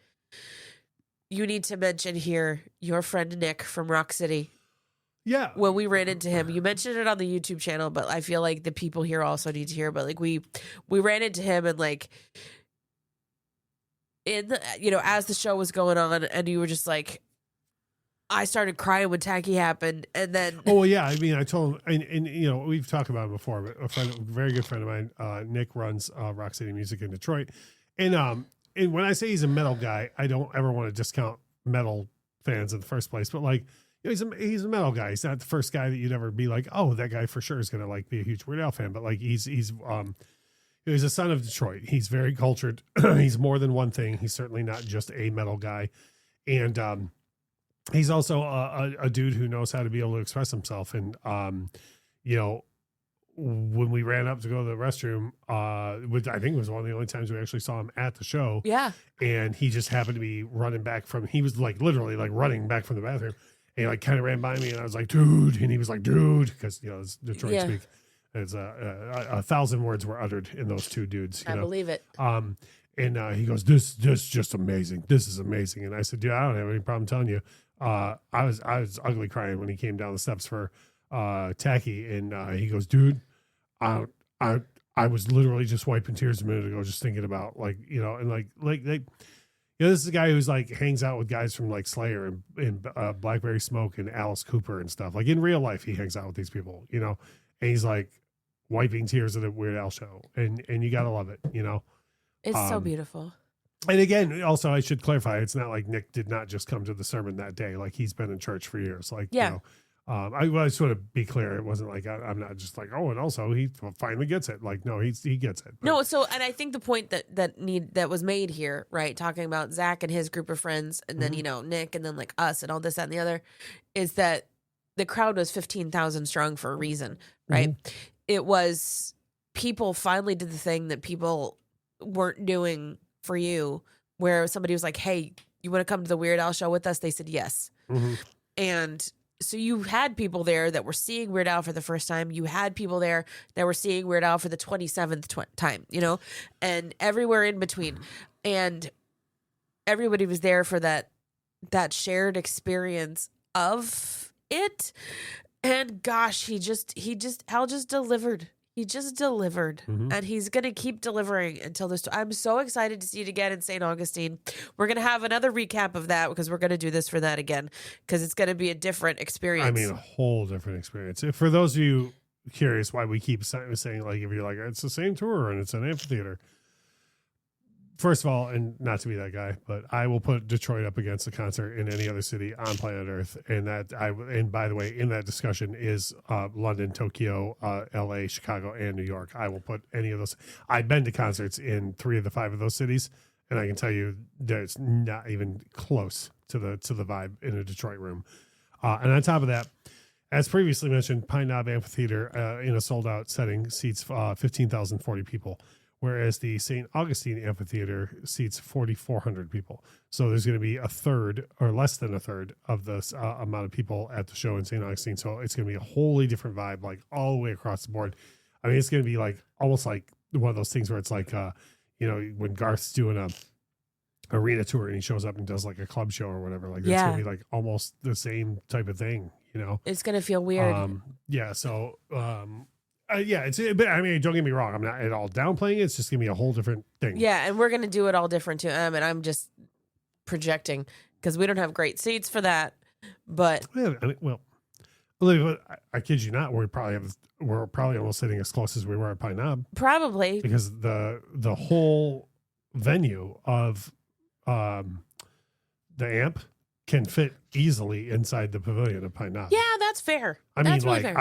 Speaker 1: you need to mention here your friend Nick from Rock City.
Speaker 2: Yeah.
Speaker 1: When we ran into him, you mentioned it on the YouTube channel, but I feel like the people here also need to hear. But like we ran into him and like in the, as the show was going on, and you were just like, I started crying when Tacky happened, and then
Speaker 2: yeah, I mean, I told him, and we've talked about it before, but a very good friend of mine, Nick, runs Rock City Music in Detroit, and when I say he's a metal guy, I don't ever want to discount metal fans in the first place, but like, he's a metal guy. He's not the first guy that you'd ever be like, oh, that guy for sure is gonna like be a huge Weird Al fan, but like he's a son of Detroit. He's very cultured. He's more than one thing. He's certainly not just a metal guy, and he's also a dude who knows how to be able to express himself. And, when we ran up to go to the restroom, which I think was one of the only times we actually saw him at the show.
Speaker 1: Yeah.
Speaker 2: And he just happened to be he was like literally like running back from the bathroom, and he like kind of ran by me, and I was like, dude. And he was like, dude, because, it's Detroit speak. It's 1,000 words were uttered in those two dudes.
Speaker 1: I believe it.
Speaker 2: And he goes, this is just amazing. This is amazing. And I said, dude, I don't have any problem telling you. I was ugly crying when he came down the steps for Tacky, and he goes, dude, I was literally just wiping tears a minute ago, just thinking about this is a guy who's like hangs out with guys from like Slayer and Blackberry Smoke and Alice Cooper and stuff. Like in real life, he hangs out with these people, and he's like wiping tears at a Weird Al show, and you gotta love it,
Speaker 1: It's so beautiful.
Speaker 2: And again, also I should clarify, it's not like Nick did not just come to the sermon that day. Like he's been in church for years. Like, I just want to be clear. It wasn't like I'm not just like, oh, and also he finally gets it. Like, no, he gets it. But,
Speaker 1: no, so and I think the point that was made here, right, talking about Zach and his group of friends, and then Nick, and then like us, and all this, that, and the other, is that the crowd was 15,000 strong for a reason, right? It was people finally did the thing that people weren't doing for you, where somebody was like, hey, you want to come to the Weird Al show with us? They said yes. And so you had people there that were seeing Weird Al for the first time. You had people there that were seeing Weird Al for the 27th time, and everywhere in between. And everybody was there for that shared experience of it. And gosh, Al just delivered. He just delivered, and he's going to keep delivering until this. I'm so excited to see it again in St. Augustine. We're going to have another recap of that because we're going to do this for that again because it's going to be a different experience.
Speaker 2: I mean, a whole different experience. For those of you curious why we keep saying, like, if you're like, it's the same tour and it's an amphitheater. First of all, and not to be that guy, but I will put Detroit up against a concert in any other city on planet Earth. And by the way, in that discussion is London, Tokyo, LA, Chicago, and New York. I will put any of those. I've been to concerts in 3 of the 5 of those cities, and I can tell you there's not even close to the vibe in a Detroit room. And on top of that, as previously mentioned, Pine Knob Amphitheater in a sold out setting seats 15,040 people. whereas the St. Augustine Amphitheater seats 4,400 people. So there's going to be a third or less than a third of the amount of people at the show in St. Augustine. So it's going to be a wholly different vibe, like all the way across the board. I mean, it's going to be like almost like one of those things where it's like, when Garth's doing a arena tour and he shows up and does like a club show or whatever, like that's going to be like almost the same type of thing, It's
Speaker 1: going to feel weird.
Speaker 2: So, but I mean, don't get me wrong. I'm not at all downplaying it. It's just gonna be a whole different thing.
Speaker 1: Yeah, and we're gonna do it all different too. And I'm just projecting because we don't have great seats for that. But
Speaker 2: I kid you not, we're probably almost sitting as close as we were at Pine Knob.
Speaker 1: Probably
Speaker 2: because the whole venue of the amp can fit easily inside the pavilion of Pine Knob.
Speaker 1: Yeah, that's fair.
Speaker 2: I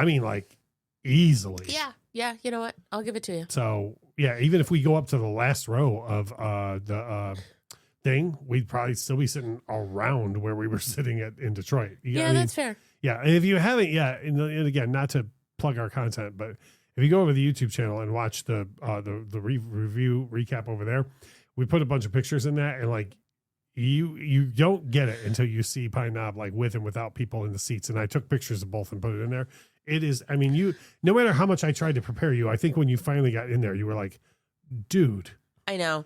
Speaker 2: mean, like easily.
Speaker 1: Yeah. You know what? I'll give it to you.
Speaker 2: So yeah, even if we go up to the last row of the thing, we'd probably still be sitting around where we were sitting in Detroit.
Speaker 1: That's fair.
Speaker 2: Yeah, and if you haven't, and again, not to plug our content, but if you go over the YouTube channel and watch the review recap over there, we put a bunch of pictures in that, and like you don't get it until you see Pine Knob like with and without people in the seats. And I took pictures of both and put it in there. It is, I mean, no matter how much I tried to prepare you, I think when you finally got in there, you were like, dude.
Speaker 1: I know.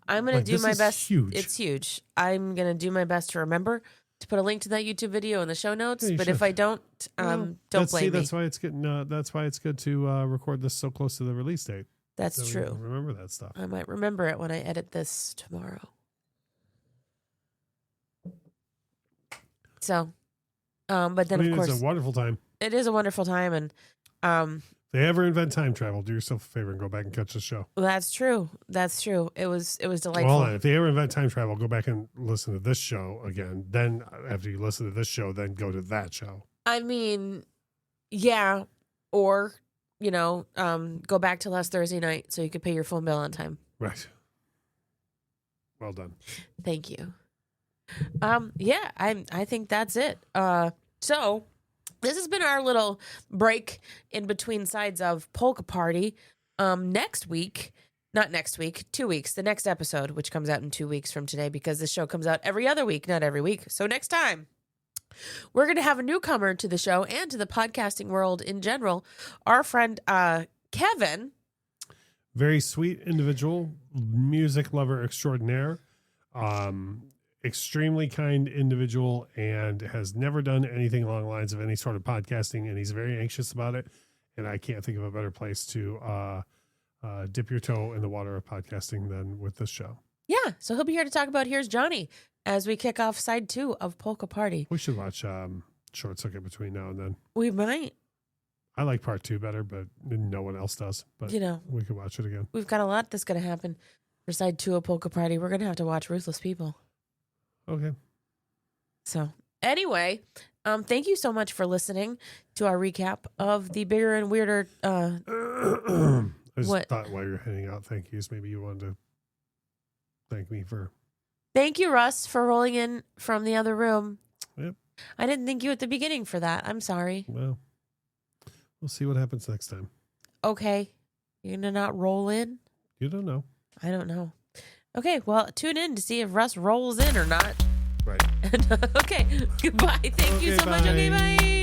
Speaker 1: I'm going to do my best.
Speaker 2: Huge.
Speaker 1: It's huge. I'm going to do my best to remember to put a link to that YouTube video in the show notes. But if I don't, don't blame me.
Speaker 2: That's why it's good. That's why it's good to record this so close to the release date.
Speaker 1: That's true.
Speaker 2: Remember that stuff.
Speaker 1: I might remember it when I edit this tomorrow. So, but then of course,
Speaker 2: it's a wonderful time.
Speaker 1: It is a wonderful time, and
Speaker 2: if they ever invent time travel, do yourself a favor and go back and catch the show.
Speaker 1: That's true. It was delightful.
Speaker 2: Well, if they ever invent time travel, go back and listen to this show again. Then after you listen to this show, then go to that show.
Speaker 1: I mean, yeah, or go back to last Thursday night so you could pay your phone bill on time.
Speaker 2: Right. Well done.
Speaker 1: Thank you. I think that's it. So this has been our little break in between sides of Polka Party. Next week, not next week, 2 weeks, the next episode, which comes out in 2 weeks from today, because this show comes out every other week, not every week. So next time, we're going to have a newcomer to the show and to the podcasting world in general. Our friend, Kevin.
Speaker 2: Very sweet individual, music lover extraordinaire. Extremely kind individual, and has never done anything along the lines of any sort of podcasting, and he's very anxious about it. And I can't think of a better place to dip your toe in the water of podcasting than with this show. Yeah, so he'll be here to talk about Here's Johnny as we kick off side 2 of Polka Party. We should watch Short Circuit between now and then. We might. I like part 2 better, but no one else does. But we could watch it again. We've got a lot that's going to happen for side 2 of Polka Party. We're going to have to watch Ruthless People. Okay. So anyway, thank you so much for listening to our recap of the bigger and weirder. I just thought while you're heading out, thank yous. Maybe you wanted to thank me for. Thank you, Russ, for rolling in from the other room. Yep. I didn't thank you at the beginning for that. I'm sorry. Well, we'll see what happens next time. Okay. You're going to not roll in? You don't know. I don't know. Okay, well, tune in to see if Russ rolls in or not. Right. Okay, goodbye. Thank you so much. Okay, bye.